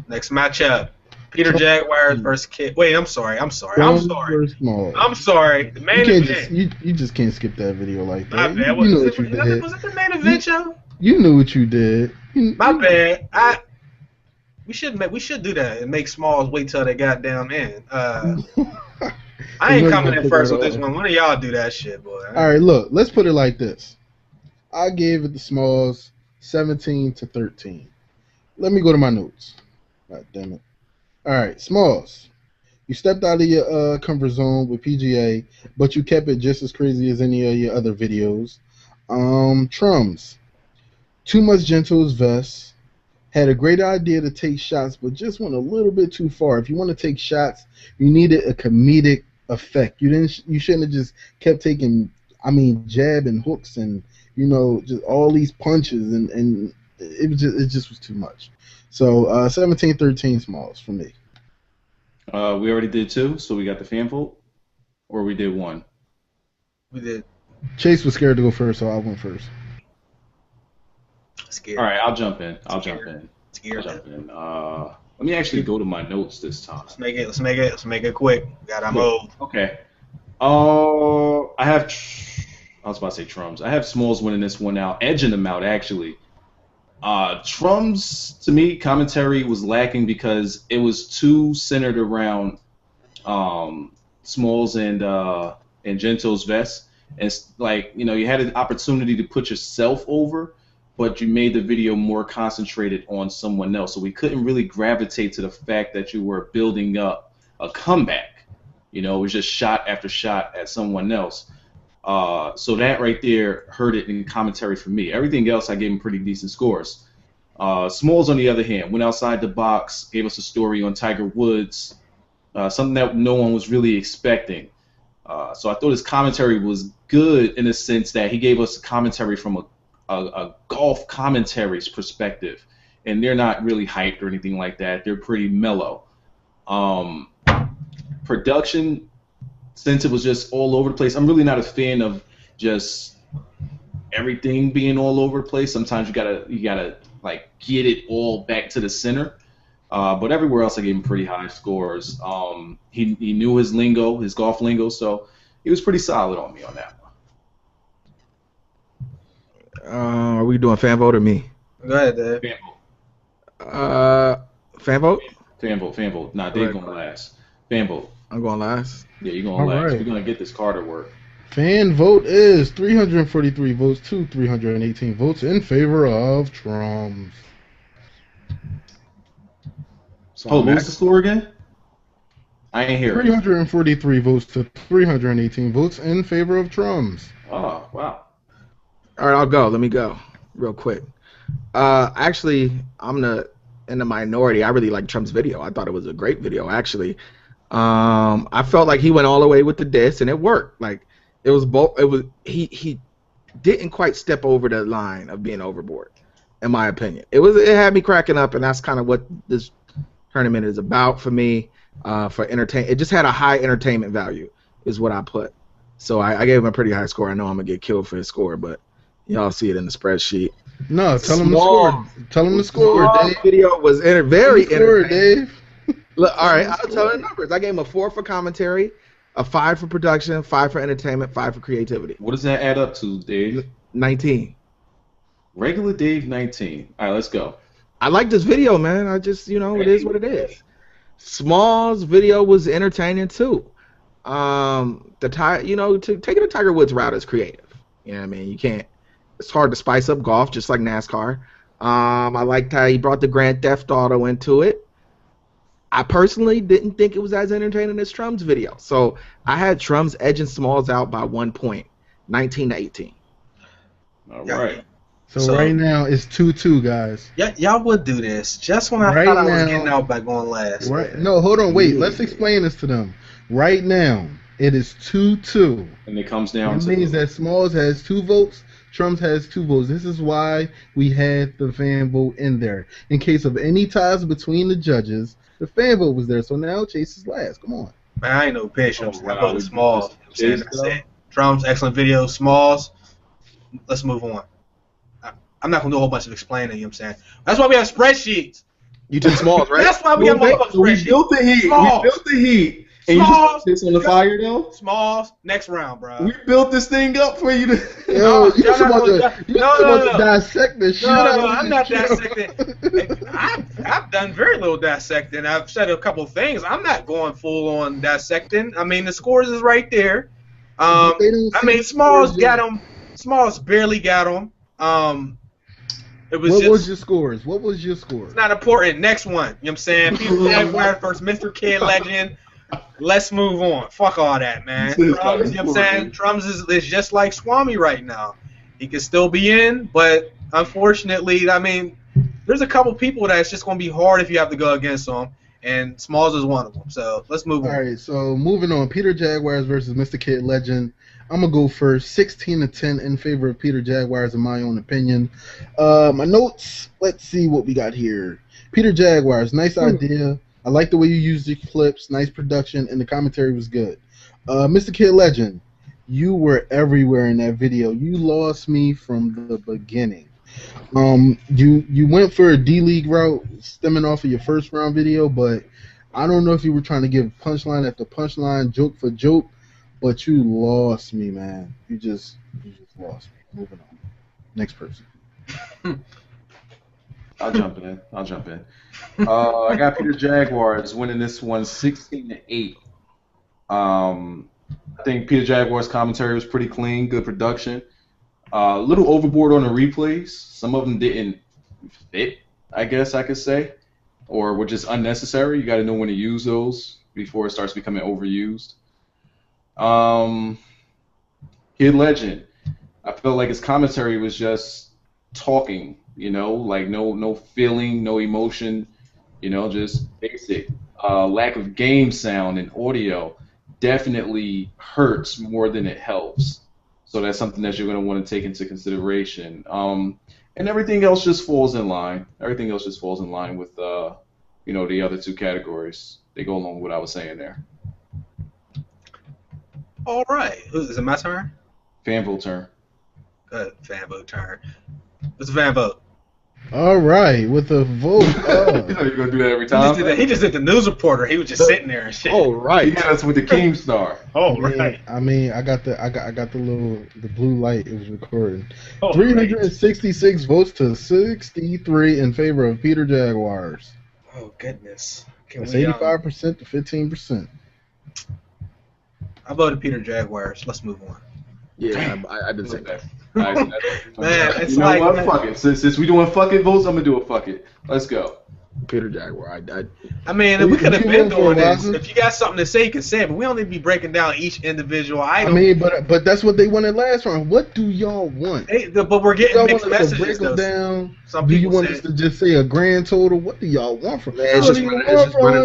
Next matchup. Peter Jaguars versus Kid. Wait, I'm sorry. The main event. You just can't skip that video like that. My bad. You know what you did. Was it the main event show? You knew what you did. My bad. We should do that and make Smalls wait till they goddamn end. I ain't coming in first with this one. One of y'all do that shit, boy. All right, look. Let's put it like this. I gave it the Smalls 17-13. Let me go to my notes. God damn it. All right, Smalls. You stepped out of your comfort zone with PGA, but you kept it just as crazy as any of your other videos. Trums. Too much Gentles vest. Had a great idea to take shots, but just went a little bit too far. If you want to take shots, you needed a comedic effect. You shouldn't have just kept taking, jab and hooks and just all these punches and it just was too much. So 17-13 Smalls for me. We already did 2, so we got the fan vote, or we did 1. We did. Chase was scared to go first, so I went first. Scared. All right, I'll jump in. Scared. Let me actually go to my notes this time. Let's make it quick. I'm old. Okay. I was about to say Trums. I have Smalls winning this one out, edging them out actually. Trums, to me, commentary was lacking because it was too centered around Smalls and Gento's vest. And it's like, you had an opportunity to put yourself over, but you made the video more concentrated on someone else. So we couldn't really gravitate to the fact that you were building up a comeback. It was just shot after shot at someone else. So that right there hurt it in commentary for me. Everything else, I gave him pretty decent scores. Smalls, on the other hand, went outside the box, gave us a story on Tiger Woods, something that no one was really expecting. So I thought his commentary was good in the sense that he gave us a commentary from a golf commentary's perspective, and they're not really hyped or anything like that. They're pretty mellow. Production, since it was just all over the place, I'm really not a fan of just everything being all over the place. Sometimes you gotta like get it all back to the center. But everywhere else I gave him pretty high scores. He knew his lingo, his golf lingo, so he was pretty solid on me on that one. Are we doing fan vote or me? Go ahead, Dave. Fan vote? Fan vote. Nah, Dave going last. Fan vote. I'm going last. Yeah, you're going last. Right. We're going to get this Carter work. Fan vote is 343 votes to 318 votes in favor of Trump. What was the score again? I ain't hear 343 votes to 318 votes in favor of Trump. Oh, wow. All right, I'll go. Let me go real quick. Actually, I'm in the minority. I really like Trump's video. I thought it was a great video, actually. I felt like he went all the way with the diss, and it worked. Like it was both. It was he didn't quite step over the line of being overboard, in my opinion. It had me cracking up, and that's kind of what this tournament is about for me. For it just had a high entertainment value, is what I put. So I gave him a pretty high score. I know I'm gonna get killed for his score, but y'all see it in the spreadsheet. No, tell him the score. Tell him the score, Dave. Video was very entertaining. Dave. Look, all right, I'll tell the numbers. I gave him a 4 for commentary, a 5 for production, 5 for entertainment, 5 for creativity. What does that add up to, Dave? 19. Regular Dave, 19. All right, let's go. I like this video, man. I just, it is what it is. Small's video was entertaining too. Taking the Tiger Woods route is creative. You know what I mean? You can't. It's hard to spice up golf, just like NASCAR. I liked how he brought the Grand Theft Auto into it. I personally didn't think it was as entertaining as Trump's video. So I had Trump's edging Smalls out by 1 point, 19-18. All right. So right now it's 2-2, guys. Yeah, y'all would do this just when I thought I was getting out by going last. Right? No, hold on, wait. Let's explain this to them. Right now it is 2-2. And it comes down to. That means that Smalls has 2 votes. Trump has 2 votes. This is why we had the fan vote in there. In case of any ties between the judges, the fan vote was there. So now Chase is last. Come on. Man, I ain't no bitch. I voted Smalls. That's it. Trump's excellent video. Smalls. Let's move on. I'm not going to do a whole bunch of explaining, you know what I'm saying? That's why we have spreadsheets. You took Smalls, right? That's why we have spreadsheets. We built the heat. Smalls. We built the heat. And Smalls. you just put this on the fire, though? Smalls. Next round, bro. We built this thing up for you to... You're about to dissect this shit. No, I'm not dissecting. I've done very little dissecting. I've said a couple of things. I'm not going full on dissecting. I mean, the scores is right there. Smalls got him. Smalls barely got him. What was your scores? It's not important. Next one. You know what I'm saying? People Jaguars first, Mr. Kid Legend. Let's move on. Fuck all that, man. Trums, you know what I'm saying? Trums is just like Swami right now. He could still be in, but unfortunately, there's a couple people that's just going to be hard if you have to go against them. and Smalls is one of them. So let's move on. All right, so moving on. Peter Jaguars versus Mr. Kid Legend. I'm going to go first. 16-10 in favor of Peter Jaguars, in my own opinion. My notes, let's see what we got here. Peter Jaguars, nice idea. I like the way you used your clips, nice production, and the commentary was good. Mr. Kid Legend, you were everywhere in that video. You lost me from the beginning. You went for a D-League route, stemming off of your first round video, but I don't know if you were trying to give punchline after punchline, joke for joke, but you lost me, man. You just lost me. Moving on. Next person. I'll jump in. I got Peter Jaguars winning this one 16-8. I think Peter Jaguars' commentary was pretty clean, good production. A little overboard on the replays. Some of them didn't fit, I guess I could say, or were just unnecessary. You got to know when to use those before it starts becoming overused. Kid Legend, I felt like his commentary was just talking, like no feeling, no emotion, just basic. Lack of game sound and audio definitely hurts more than it helps. So that's something that you're going to want to take into consideration. And everything else just falls in line. Everything else just falls in line with, the other two categories. They go along with what I was saying there. All right. Is it my turn? Fan vote turn. Good. Fan vote turn. What's the fan vote? All right, with a vote. You know you're going to do that every time. He just did the news reporter. He was just sitting there and shit. Oh, right. He got us with the King Star. Oh, right. I mean, I got the blue light. It was recording. Oh, 366 votes to 63 in favor of Peter Jaguars. Oh, goodness. That's 85% to 15%. I voted Peter Jaguars. Let's move on. Yeah, I did say that. Man, it's you know like, what? man. Fuck it. Since we doing fucking votes, I'm gonna do a fuck it. Let's go. Peter Jaguar. I mean, we could have You been vote doing for this. Raza? If you got something to say, you can say it, but we don't need to be breaking down each individual I item. mean, but that's what they wanted last round. What do y'all want? But we're getting Y'all mixed want us to messages, break them though. down? Some Do you people want say, us to just say a grand total? What do y'all want from Man, it's just running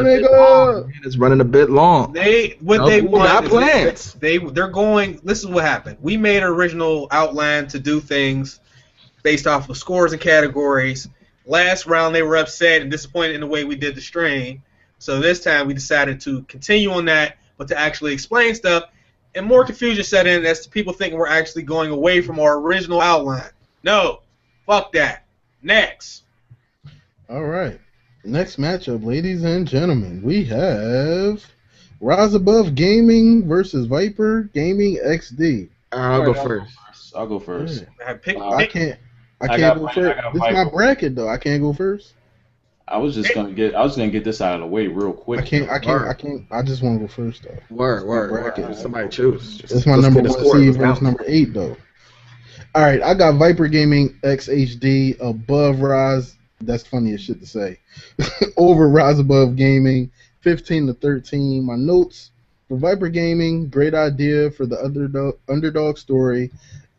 a bit long. they No, they people want got is plans. they're going. This is what happened. We made an original outline to do things based off of scores and categories. Last round, they were upset and disappointed in the way we did the stream. So this time, we decided to continue on that, but to actually explain stuff. And more confusion set in as to people thinking we're actually going away from our original outline. No, fuck that. Next. All right. Next matchup, ladies and gentlemen, we have Rise Above Gaming versus Viper Gaming XD. I'll go first. I'll go first. I can't I go got first. This is my Viper. bracket though. I can't go first. I was gonna get this out of the way real quick. I can't. I just want to go first though. Word. Somebody choose. It's my number 1 seed versus number 8 though. All right, I got Viper Gaming XHD above Rise. That's funny as shit to say. Over Rise Above Gaming, 15-13. My notes for Viper Gaming: great idea for the underdog story,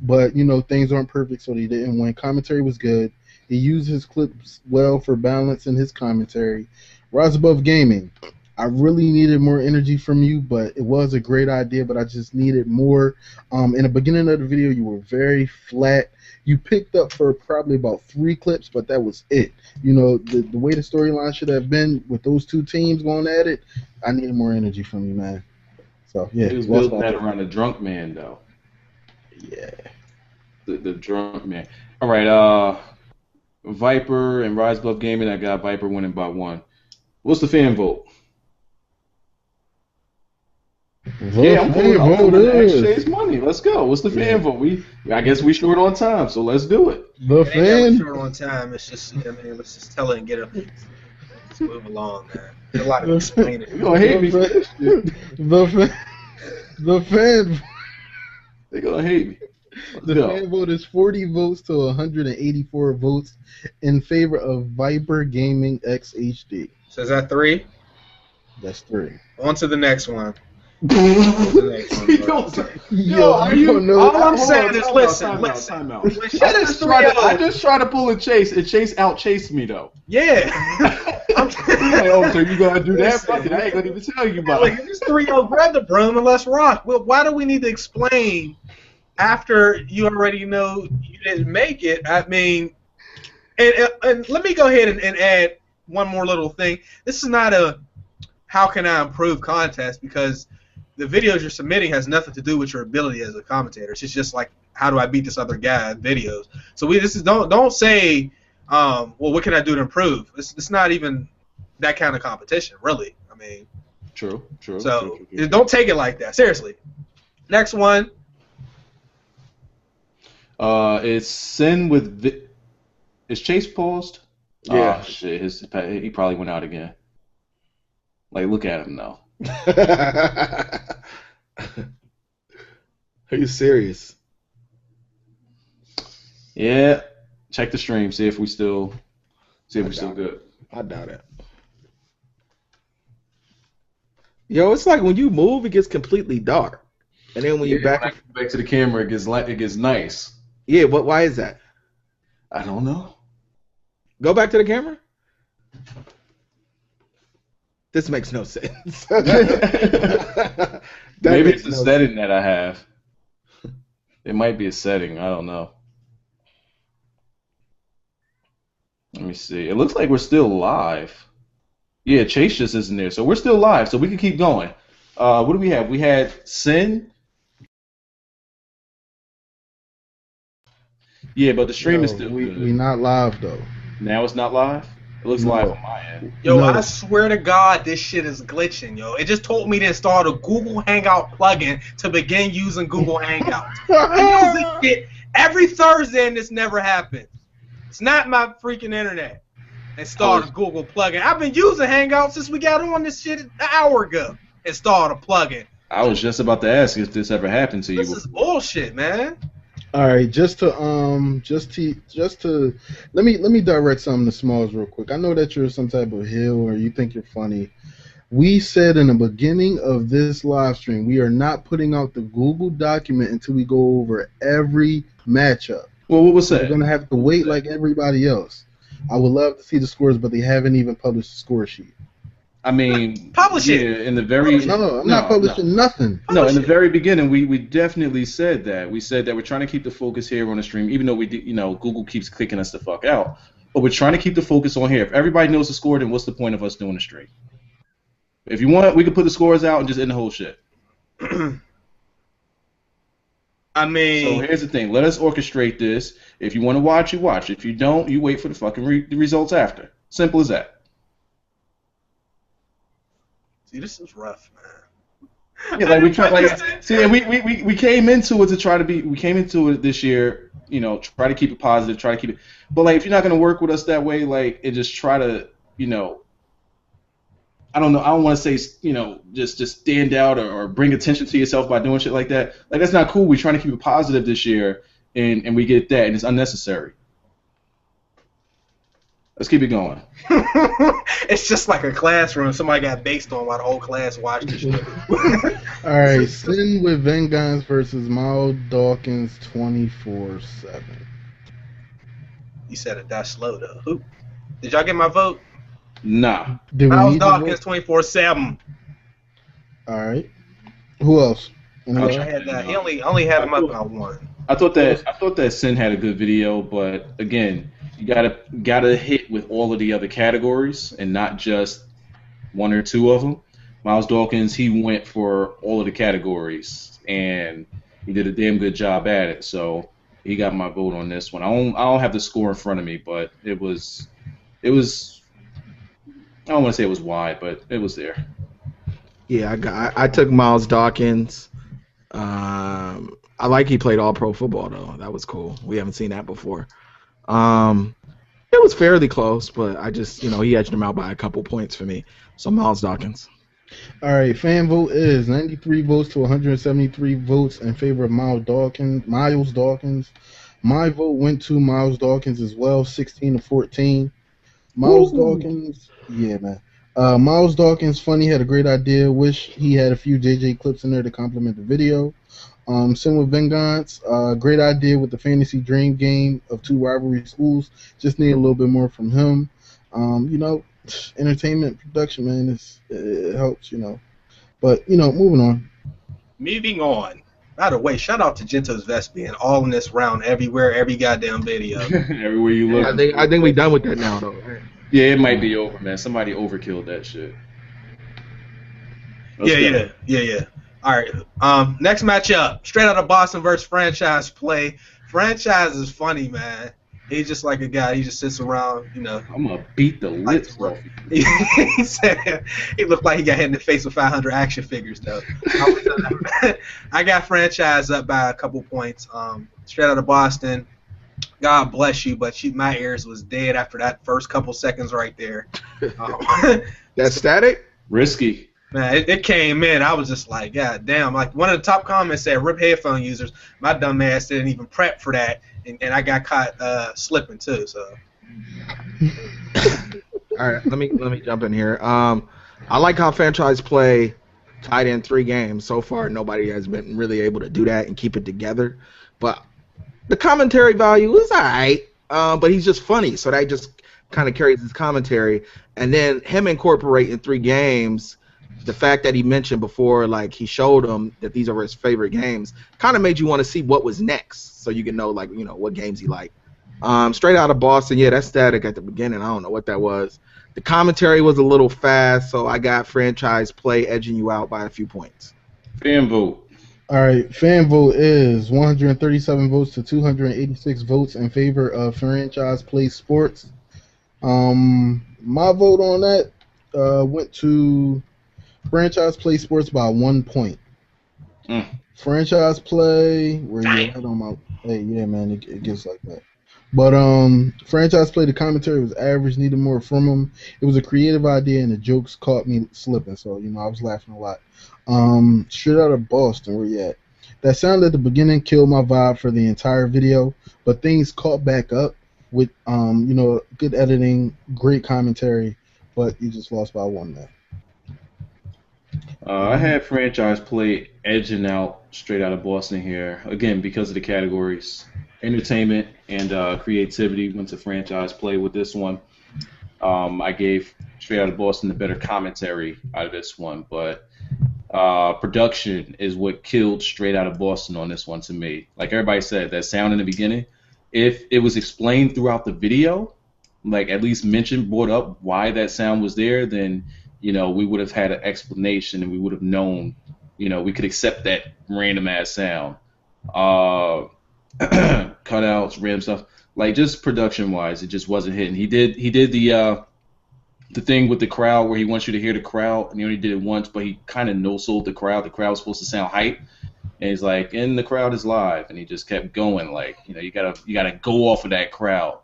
but things aren't perfect, so they didn't win. Commentary was good. He used his clips well for balance in his commentary. Rise Above Gaming, I really needed more energy from you, but it was a great idea, but I just needed more. In the beginning of the video, you were very flat. You picked up for probably about 3 clips, but that was it. The way the storyline should have been with those two teams going at it, I needed more energy from you, man. So, yeah. He was building that around the drunk man, though. Yeah. The drunk man. All right, Viper and Rise Above Gaming, I got Viper winning by 1. What's the fan vote? Yeah, I'm voting Chase money. Let's go. What's the fan vote? I guess we short on time, so let's do it. The fan. Short on time. It's just, let's just tell it and get it. Let's move along, man. There's a lot of explaining. You're gonna hate me for this shit. The fan. They're gonna hate me. The fan vote is 40 votes to 184 votes in favor of Viper Gaming XHD. So is that 3? That's 3. On to the next one. Yo, are you? All I'm saying is listen. Time out. I just tried to pull a Chase, and Chase outchased me though. Yeah. I'm Like, oh, so you gonna do that? Fuck it, I ain't gonna even tell you about like, it. it's 3-0, grab the broom and let's rock. Well, why do we need to explain after you already know you didn't make it? I mean, and let me go ahead and add one more little thing. This is not a how can I improve contest, because the videos you're submitting has nothing to do with your ability as a commentator. It's just like, how do I beat this other guy in videos? So don't say, well, what can I do to improve? It's not even that kind of competition, really. I mean, True. so don't take it like that. Seriously. Next one. It's Sin with. Is Chase paused? Yeah. Oh, shit. He probably went out again. Like, look at him now. Are you serious? Yeah. Check the stream. See if we still good. I doubt it. Yo, it's like when you move, it gets completely dark, and then when you back to the camera, it gets nice. Yeah. Why is that? I don't know. Go back to the camera. This makes no sense. Maybe it's a setting that I have. It might be a setting. I don't know. Let me see. It looks like we're still live. Yeah, Chase just isn't there. So we're still live, so we can keep going. What do we have? We had Sin. Yeah, but the stream is still good. We not live, though. Now it's not live? It looks live on my end. Yo, I swear to God, this shit is glitching, yo. It just told me to install the Google Hangout plugin to begin using Google Hangouts. I use this shit every Thursday, and this never happens. It's not my freaking internet. Install the Google plugin. I've been using Hangouts since we got on this shit an hour ago. Install the plugin. I was just about to ask if this ever happened to you. This is bullshit, man. All right, just to let me direct something to Smalls real quick. I know that you're some type of heel or you think you're funny. We said in the beginning of this live stream we are not putting out the Google document until we go over every matchup. Well, what was that? We're gonna have to wait like everybody else. I would love to see the scores, but they haven't even published the score sheet. I mean, publish it. In the very no, I'm not publishing nothing. No, in the very beginning, we definitely said that. We said that we're trying to keep the focus here on the stream, even though we did, Google keeps kicking us the fuck out. But we're trying to keep the focus on here. If everybody knows the score, then what's the point of us doing the stream? If you want, we can put the scores out and just end the whole shit. I mean, so here's the thing. Let us orchestrate this. If you want to watch, you watch. If you don't, you wait for the fucking results after. Simple as that. See, this is rough, man. Yeah, like we try, we came into it to try to be. We came into it this year, try to keep it positive, try to keep it. But like, if you're not gonna work with us that way, like, and just try to, I don't know. I don't want to say, just stand out or bring attention to yourself by doing shit like that. Like, that's not cool. We're trying to keep it positive this year, and we get that, and it's unnecessary. Let's keep it going. It's just like a classroom. Somebody got based on while the whole class watched this shit. All right, Sin with Vengeance versus Miles Dawkins 24/7. You said it that slow, though. Who? Did y'all get my vote? Nah. Miles Dawkins 24/7. All right. Who else? I had that. He only had him up by one. I thought that Sin had a good video, but again, you gotta hit with all of the other categories and not just one or two of them. Miles Dawkins, he went for all of the categories and he did a damn good job at it. So he got my vote on this one. I don't have the score in front of me, but it was. I don't want to say it was wide, but it was there. Yeah, I took Miles Dawkins. I like he played all pro football though. That was cool. We haven't seen that before. It was fairly close, but I just, he edged him out by a couple points for me. So Miles Dawkins. All right, fan vote is 93 votes to 173 votes in favor of Miles Dawkins. My vote went to Miles Dawkins as well, 16-14. Miles Dawkins, yeah, man. Miles Dawkins, funny, had a great idea. Wish he had a few JJ clips in there to complement the video. Sin with Vengeance, great idea with the fantasy dream game of two rivalry schools. Just need a little bit more from him. entertainment production, man, it helps, you know. But you know, moving on. Moving on. By the way, shout out to Gento's Vest being all in this round everywhere, every goddamn video. Everywhere you look. I think we done with that now, though. Yeah, it might be over, man. Somebody overkilled that shit. Yeah. All right. Next matchup, straight out of Boston versus Franchise Play. Franchise is funny, man. He's just like a guy. He just sits around, you know. I'm gonna beat the lips off. He said he looked like he got hit in the face with 500 action figures, though. I got Franchise up by a couple points. Straight out of Boston. God bless you, but my ears was dead after that first couple seconds right there. That static? Risky. Man, it came in. I was just like, God damn. Like, one of the top comments said, rip headphone users. My dumb ass didn't even prep for that, and I got caught slipping too. So. All right, let me jump in here. I like how Franchise Play tied in 3 games. So far, nobody has been really able to do that and keep it together. But the commentary value is alright. But he's just funny, so that just kind of carries his commentary. And then him incorporating 3 games. The fact that he mentioned before, like he showed him that these are his favorite games, kind of made you want to see what was next, so you can know, like, you know, what games he liked. Straight out of Boston, yeah, that static at the beginning, I don't know what that was. The commentary was a little fast, so I got Franchise Play edging you out by a few points. Fan vote. All right, fan vote is 137 votes to 286 votes in favor of Franchise Play Sports. My vote on that went to Franchise Play Sports by 1 point. Franchise Play, where you at on my? Hey, yeah, man, it gets like that. But Franchise Play, the commentary was average. Needed more from him. It was a creative idea, and the jokes caught me slipping. So you know, I was laughing a lot. Straight out of Boston, where you at? That sound at the beginning killed my vibe for the entire video, but things caught back up with you know, good editing, great commentary, but you just lost by 1 there. I had Franchise Play edging out straight out of Boston here, again, because of the categories. Entertainment and creativity went to Franchise Play with this one. I gave straight out of Boston the better commentary out of this one, but production is what killed straight out of Boston on this one to me. Like everybody said, that sound in the beginning, if it was explained throughout the video, like at least mentioned, brought up why that sound was there, then you know, we would have had an explanation and we would have known, you know, we could accept that random ass sound. Cutouts, random stuff. Like just production wise, it just wasn't hitting. He did the thing with the crowd where he wants you to hear the crowd, and he only did it once, but he kind of no-sold the crowd. The crowd was supposed to sound hype. And he's like, and the crowd is live, and he just kept going, like, you know, you gotta go off of that crowd.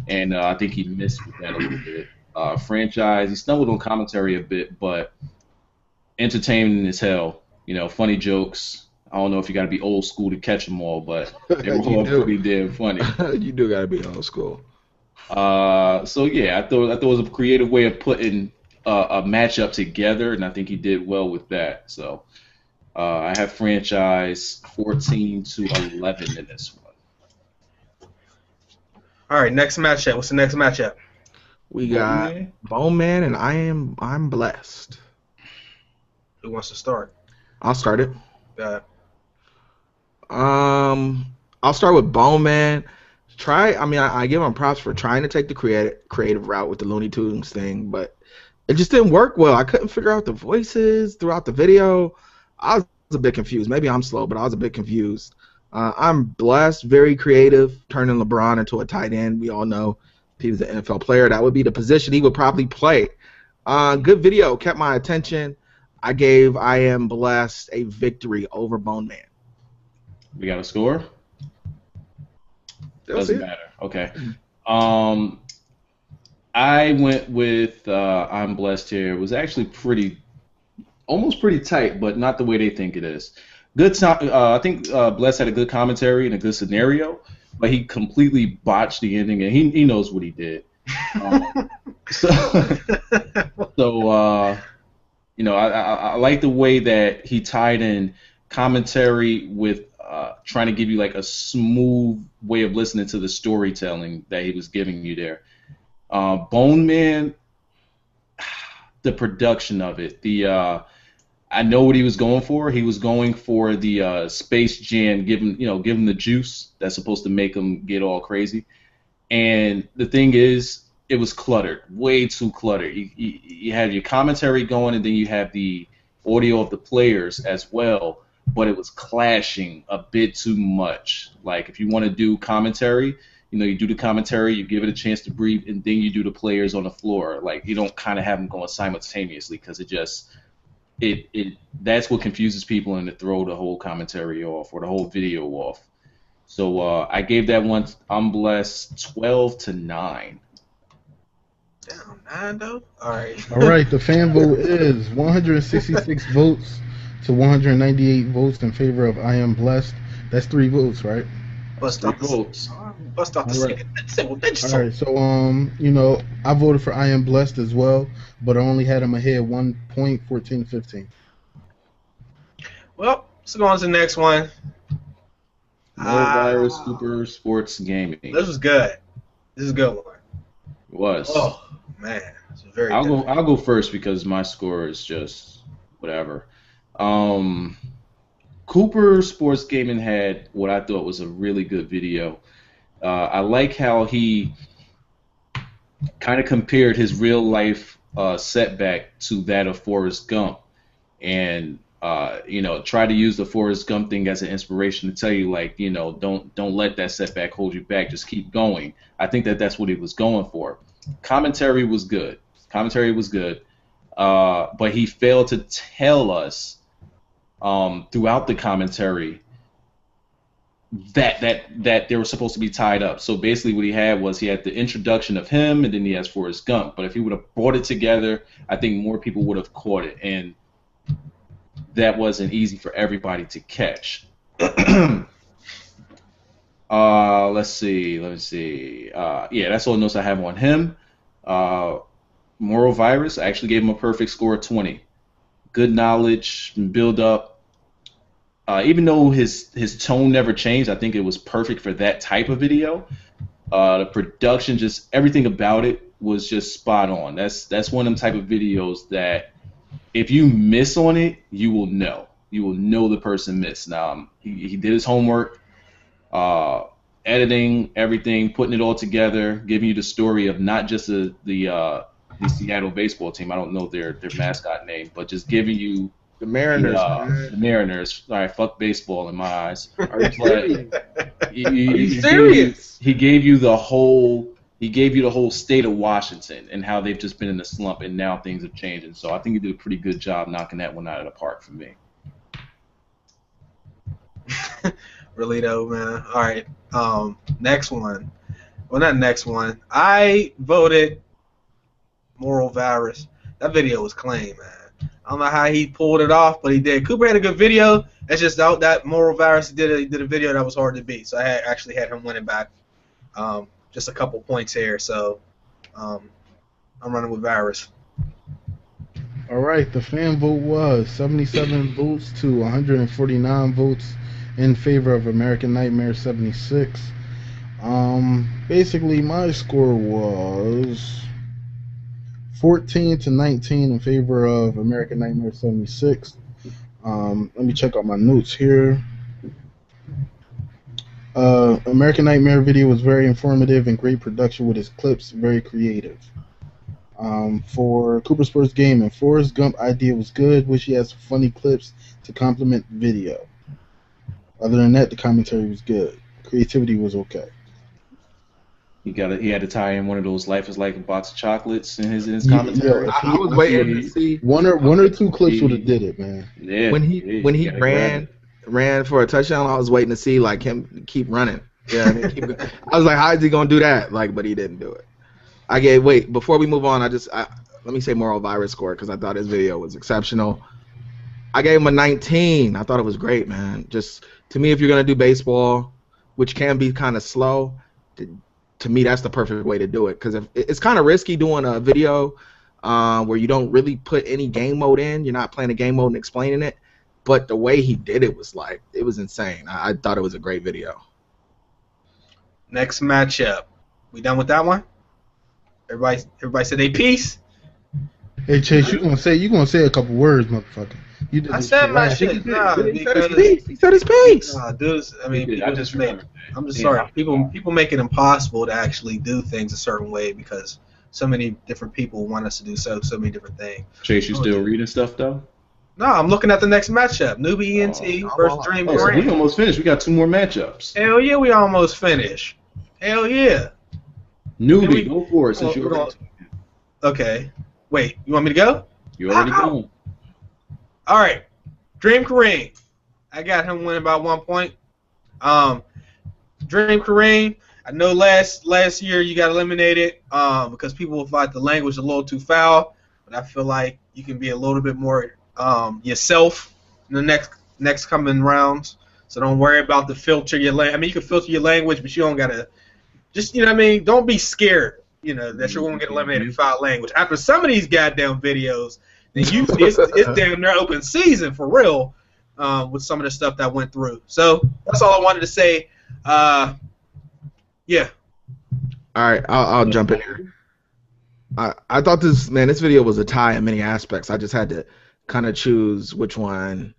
And I think he missed with that a little bit. Franchise, he stumbled on commentary a bit, but entertaining as hell. You know, funny jokes. I don't know if you got to be old school to catch them all, but they were all pretty damn funny. You do got to be old school. So yeah, I thought it was a creative way of putting a matchup together, and I think he did well with that. So I have Franchise 14-11 in this one. All right, next matchup. What's the next matchup? We got Bowman and I'm blessed. Who wants to start? I'll start it. Got it. I'll start with Bowman. I give him props for trying to take the creative route with the Looney Tunes thing, but it just didn't work well. I couldn't figure out the voices throughout the video. I was a bit confused. Maybe I'm slow, but I was a bit confused. I'm blessed, very creative, turning LeBron into a tight end. We all know if he was an NFL player, that would be the position he would probably play. Good video, kept my attention. I gave I Am Blessed a victory over Bone Man. We got a score? Doesn't matter. Okay. I went with I'm Blessed here. It was actually almost pretty tight, but not the way they think it is. Good. I think Blessed had a good commentary and a good scenario, but he completely botched the ending, and he knows what he did. You know, I like the way that he tied in commentary with trying to give you like a smooth way of listening to the storytelling that he was giving you there. Bone Man, the production of it. I know what he was going for. He was going for the Space Jam, give him the juice that's supposed to make him get all crazy. And the thing is, it was cluttered, way too cluttered. You had your commentary going, and then you have the audio of the players as well, but it was clashing a bit too much. Like, if you want to do commentary, you do the commentary, you give it a chance to breathe, and then you do the players on the floor. Like, you don't kind of have them going simultaneously, because that's what confuses people, and to throw the whole commentary off or the whole video off. So I gave that one, I'm blessed, 12-9. Damn, 9 though? Alright. Alright, the fan vote is 166 votes to 198 votes in favor of I Am Blessed. That's 3 votes, right? Bust off votes. Bust off the single digits. Alright, so I voted for I Am Blessed as well, but I only had him ahead 1 point, 14-15. Well, let's go on to the next one. Virus Super Sports Gaming. This was good. This is a good one. It was. Oh man, this was very. I'll go first because my score is just whatever. Cooper Sports Gaming had what I thought was a really good video. I like how he kind of compared his real life setback to that of Forrest Gump, and try to use the Forrest Gump thing as an inspiration to tell you, like, don't let that setback hold you back. Just keep going. I think that's what he was going for. Commentary was good. But he failed to tell us throughout the commentary that they were supposed to be tied up. So basically what he had the introduction of him, and then he has Forrest Gump. But if he would have brought it together, I think more people would have caught it. And that wasn't easy for everybody to catch. Let's see. Yeah, that's all the notes I have on him. Moral Virus, I actually gave him a perfect score of 20. Good knowledge, build up. Even though his tone never changed, I think it was perfect for that type of video. The production, just everything about it was just spot on. That's one of them type of videos that if you miss on it, you will know. You will know the person missed. Now, he did his homework, editing everything, putting it all together, giving you the story of not just the Seattle baseball team. I don't know their mascot name, but just giving you the Mariners. The Mariners. All right, fuck baseball in my eyes. Are you serious? Are you serious? He gave you the whole state of Washington and how they've just been in a slump, and now things are changing. So I think he did a pretty good job knocking that one out of the park for me. Really though, man. All right. Next one. Well, not next one. I voted Moral Virus. That video was clean, man. I don't know how he pulled it off, but he did. Cooper had a good video. It's just that Moral Virus did a video that was hard to beat. So I actually had him winning back. Just a couple points here, so I'm running with Virus. All right, the fan vote was 77 votes to 149 votes in favor of American Nightmare 76. Basically, my score was 14-19 in favor of American Nightmare 76. Let me check out my notes here. American Nightmare video was very informative and great production with his clips, very creative. For Cooper Sports Gaming, Forrest Gump idea was good, wish he had some funny clips to complement the video. Other than that, the commentary was good. Creativity was okay. He had to tie in one of those "Life is like a box of chocolates" in his commentary. Yeah, I was waiting to see one or two clips would have did it, man. Yeah, when he ran for a touchdown. I was waiting to see like him keep running. Yeah, I was like, how is he gonna do that? Like, but he didn't do it. Wait, before we move on, let me say Moral Virus score because I thought his video was exceptional. I gave him a 19. I thought it was great, man. Just to me, if you're gonna do baseball, which can be kind of slow, to me that's the perfect way to do it because it's kind of risky doing a video where you don't really put any game mode in. You're not playing a game mode and explaining it. But the way he did it was like, it was insane. I thought it was a great video. Next matchup. We done with that one? Everybody said they piece? Hey Chase, you gonna say a couple words, motherfucker. You did I this said shit my last shit. week. Nah, He said his because piece. He said his piece. nah, dudes. I mean, I people just just make. remembered. I'm just Yeah. sorry. People make it impossible to actually do things a certain way because so many different people want us to do so many different things. Chase, you still reading stuff though? No, I'm looking at the next matchup. Newbie ENT versus Dream Oh, so we Kareem. almost finished. We got 2 more matchups. Hell yeah, we almost finished. Hell yeah. Newbie, go for it since We're you're gonna- already. Okay. Wait, you want me to go? You already gone. All right. Dream Kareem. I got him winning by 1 point. Dream Kareem. I know last year you got eliminated because people thought the language was a little too foul, but I feel like you can be a little bit more yourself in the next coming rounds. So don't worry about the filter your language. I mean, you can filter your language, but you don't gotta. Just what I mean. Don't be scared. That you're gonna get eliminated in foul language. After some of these goddamn videos, then it's damn near open season for real with some of the stuff that went through. So that's all I wanted to say. Yeah. All right, I'll jump in here. I thought this video was a tie in many aspects. I just had to kind of choose which one.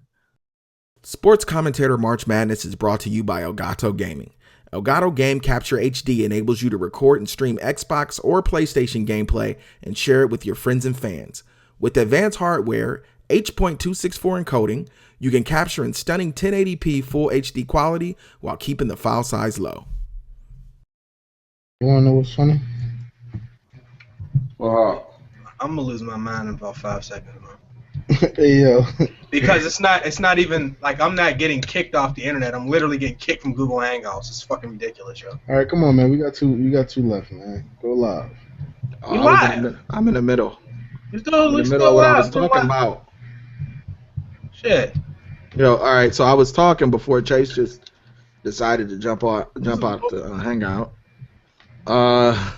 Sports Commentator March Madness is brought to you by ElgatoGaming. Elgato GameCapture HD enables you to record and stream Xbox or PlayStation gameplay and share it with your friends and fans. With advanced hardware, H.264 encoding, you can capture in stunning 1080p full HD quality while keeping the file size low. You wanna know what's funny? Well, I'm gonna lose my mind in about 5 seconds, man. Hey yo. Because it's not even like I'm not getting kicked off the internet. I'm literally getting kicked from Google Hangouts. It's fucking ridiculous, yo. All right, come on, man. We got two left, man. Go live. I'm in the middle. Let's I'm in the middle of what I was talking about. Shit. Yo, all right. So I was talking before Chase just decided to jump out the hangout. I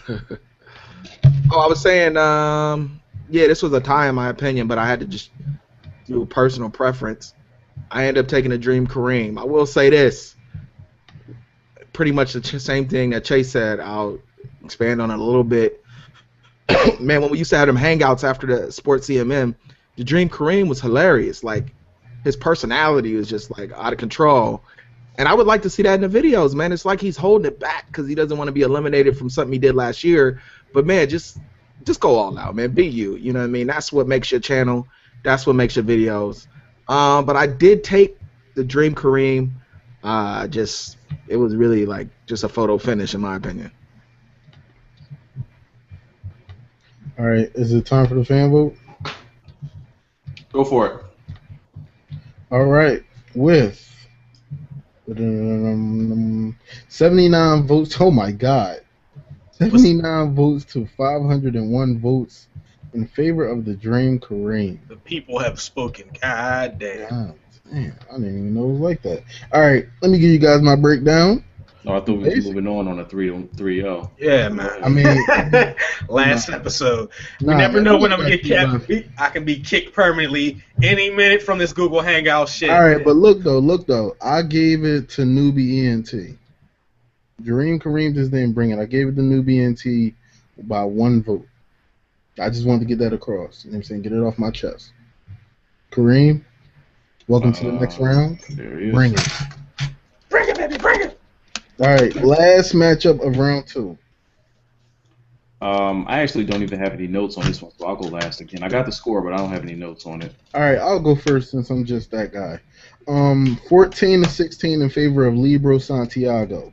was saying, yeah, this was a tie in my opinion, but I had to just do a personal preference. I ended up taking a Dream Kareem. I will say this, pretty much the same thing that Chase said. I'll expand on it a little bit. Man, when we used to have them hangouts after the Sports CMM, the Dream Kareem was hilarious. Like, his personality was just like out of control. And I would like to see that in the videos, man. It's like he's holding it back because he doesn't want to be eliminated from something he did last year. But man, just go all out, man. Be you. You know what I mean? That's what makes your channel. That's what makes your videos. But I did take the Dream Kareem. It was really like just a photo finish in my opinion. All right, is it time for the fan vote? go for it. All right, with 79 votes. Oh my God, 79 votes to 501 votes in favor of the Dream Kareem. The people have spoken. God damn. God damn, I didn't even know it was like that. All right, let me give you guys my breakdown. No, I thought we were moving on a 3-0. Yeah, man. I mean, last episode. We nah, never man, know when I'm gonna we get got kicked. I can be kicked permanently any minute from this Google Hangout shit. All right, but look though, I gave it to Newbie ENT. Dream Kareem just didn't bring it. I gave it to Newbie ENT by 1 vote. I just wanted to get that across. You know what I'm saying? Get it off my chest. Kareem, welcome to the next round. There he is. Bring it. Bring it, baby, bring it. All right, last matchup of round 2. I actually don't even have any notes on this one, so I'll go last again. I got the score, but I don't have any notes on it. All right, I'll go first since I'm just that guy. 14-16 in favor of Libo Santiago.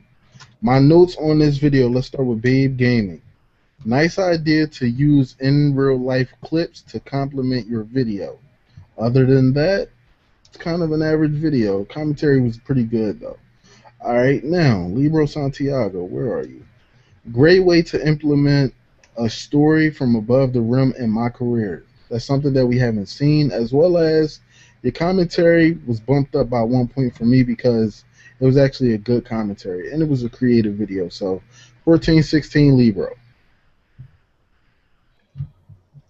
My notes on this video, let's start with Babe Gaming. Nice idea to use in real life clips to complement your video. Other than that, it's kind of an average video. Commentary was pretty good though. All right, now, Libo Santiago, where are you? Great way to implement a story from above the rim in my career. That's something that we haven't seen, as well as your commentary was bumped up by 1 point for me because it was actually a good commentary, and it was a creative video. So, 14-16 Libo.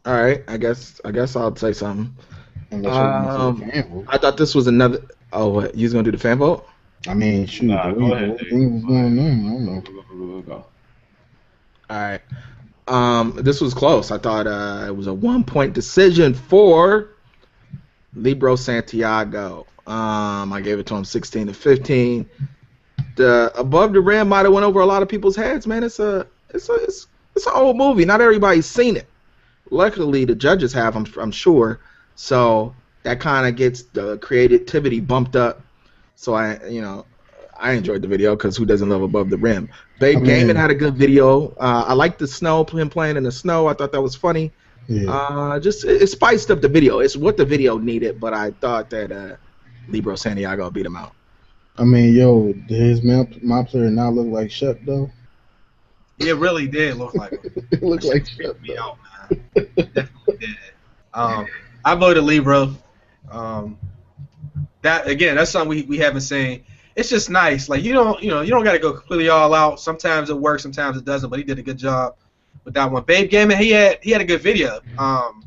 All right, I guess I'll say something. Unless you're gonna say the fan vote. I thought this was another. Oh, what? You was gonna do the fan vote? I mean, shoot, Nah, the go way ahead, the thing was going on, I don't know. Go. All right. This was close. I thought it was a 1-point decision for Libro Santiago. I gave it to him 16-15. The Above the Rim might have went over a lot of people's heads, man. It's an old movie. Not everybody's seen it. Luckily, the judges have, I'm sure. So that kind of gets the creativity bumped up. So I enjoyed the video because who doesn't love Above the Rim? Gaming had a good video. I liked the snow, him playing in the snow. I thought that was funny. Yeah. It spiced up the video. It's what the video needed, but I thought that Libro Santiago beat him out. I mean, yo, did my player not look like Shep though? It really did look like him. It looked like Shep. Me out, man. Definitely did. I voted Libro. That's something we haven't seen. It's just nice. Like you don't got to go completely all out. Sometimes it works, sometimes it doesn't. But he did a good job with that one. Babe Gaming, he had a good video. And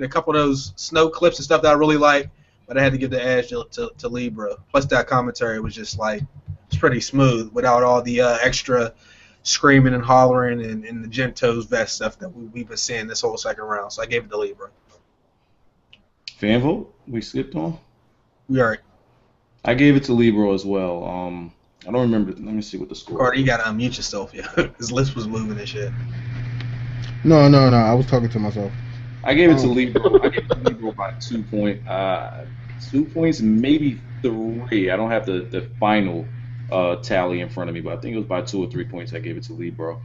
a couple of those snow clips and stuff that I really like. But I had to give the edge to Libro. Plus that commentary was just like it's pretty smooth without all the extra screaming and hollering and the Gento's vest stuff that we've been seeing this whole second round. So I gave it to Libro. Fan vote? We skipped on? We are. I gave it to Libro as well. I don't remember. Let me see what the score. Carter, you gotta unmute yourself, yeah. His lips was moving and shit. No. I was talking to myself. I gave it to Libro. I gave it to Libro by 2 points. 2 points, maybe 3. I don't have the final tally in front of me, but I think it was by 2 or 3 points. I gave it to Libro.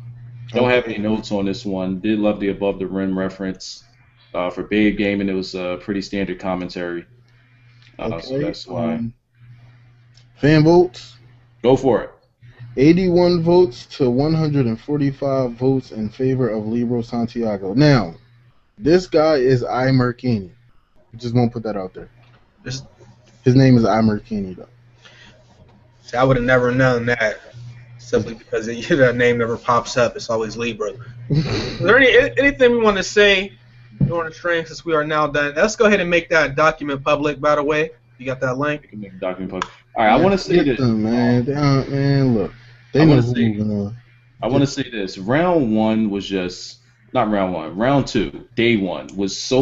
Don't have any notes on this one. Did love the Above the Rim reference. For Big Gaming, it was a pretty standard commentary. So that's why. Fan votes? Go for it. 81 votes to 145 votes in favor of Libro Santiago. Now, this guy is Imerkini. Just won't put that out there. His name is Imerkini, though. See, I would have never known that simply because the name never pops up. It's always Libro. Is there anything we want to say during the stream since we are now done? Let's go ahead and make that document public, by the way. You got that link? You can make the document public. All right, I want to say this. Man, look. I want to say this. Round 1 was just, not round 1, round 2, day 1 was so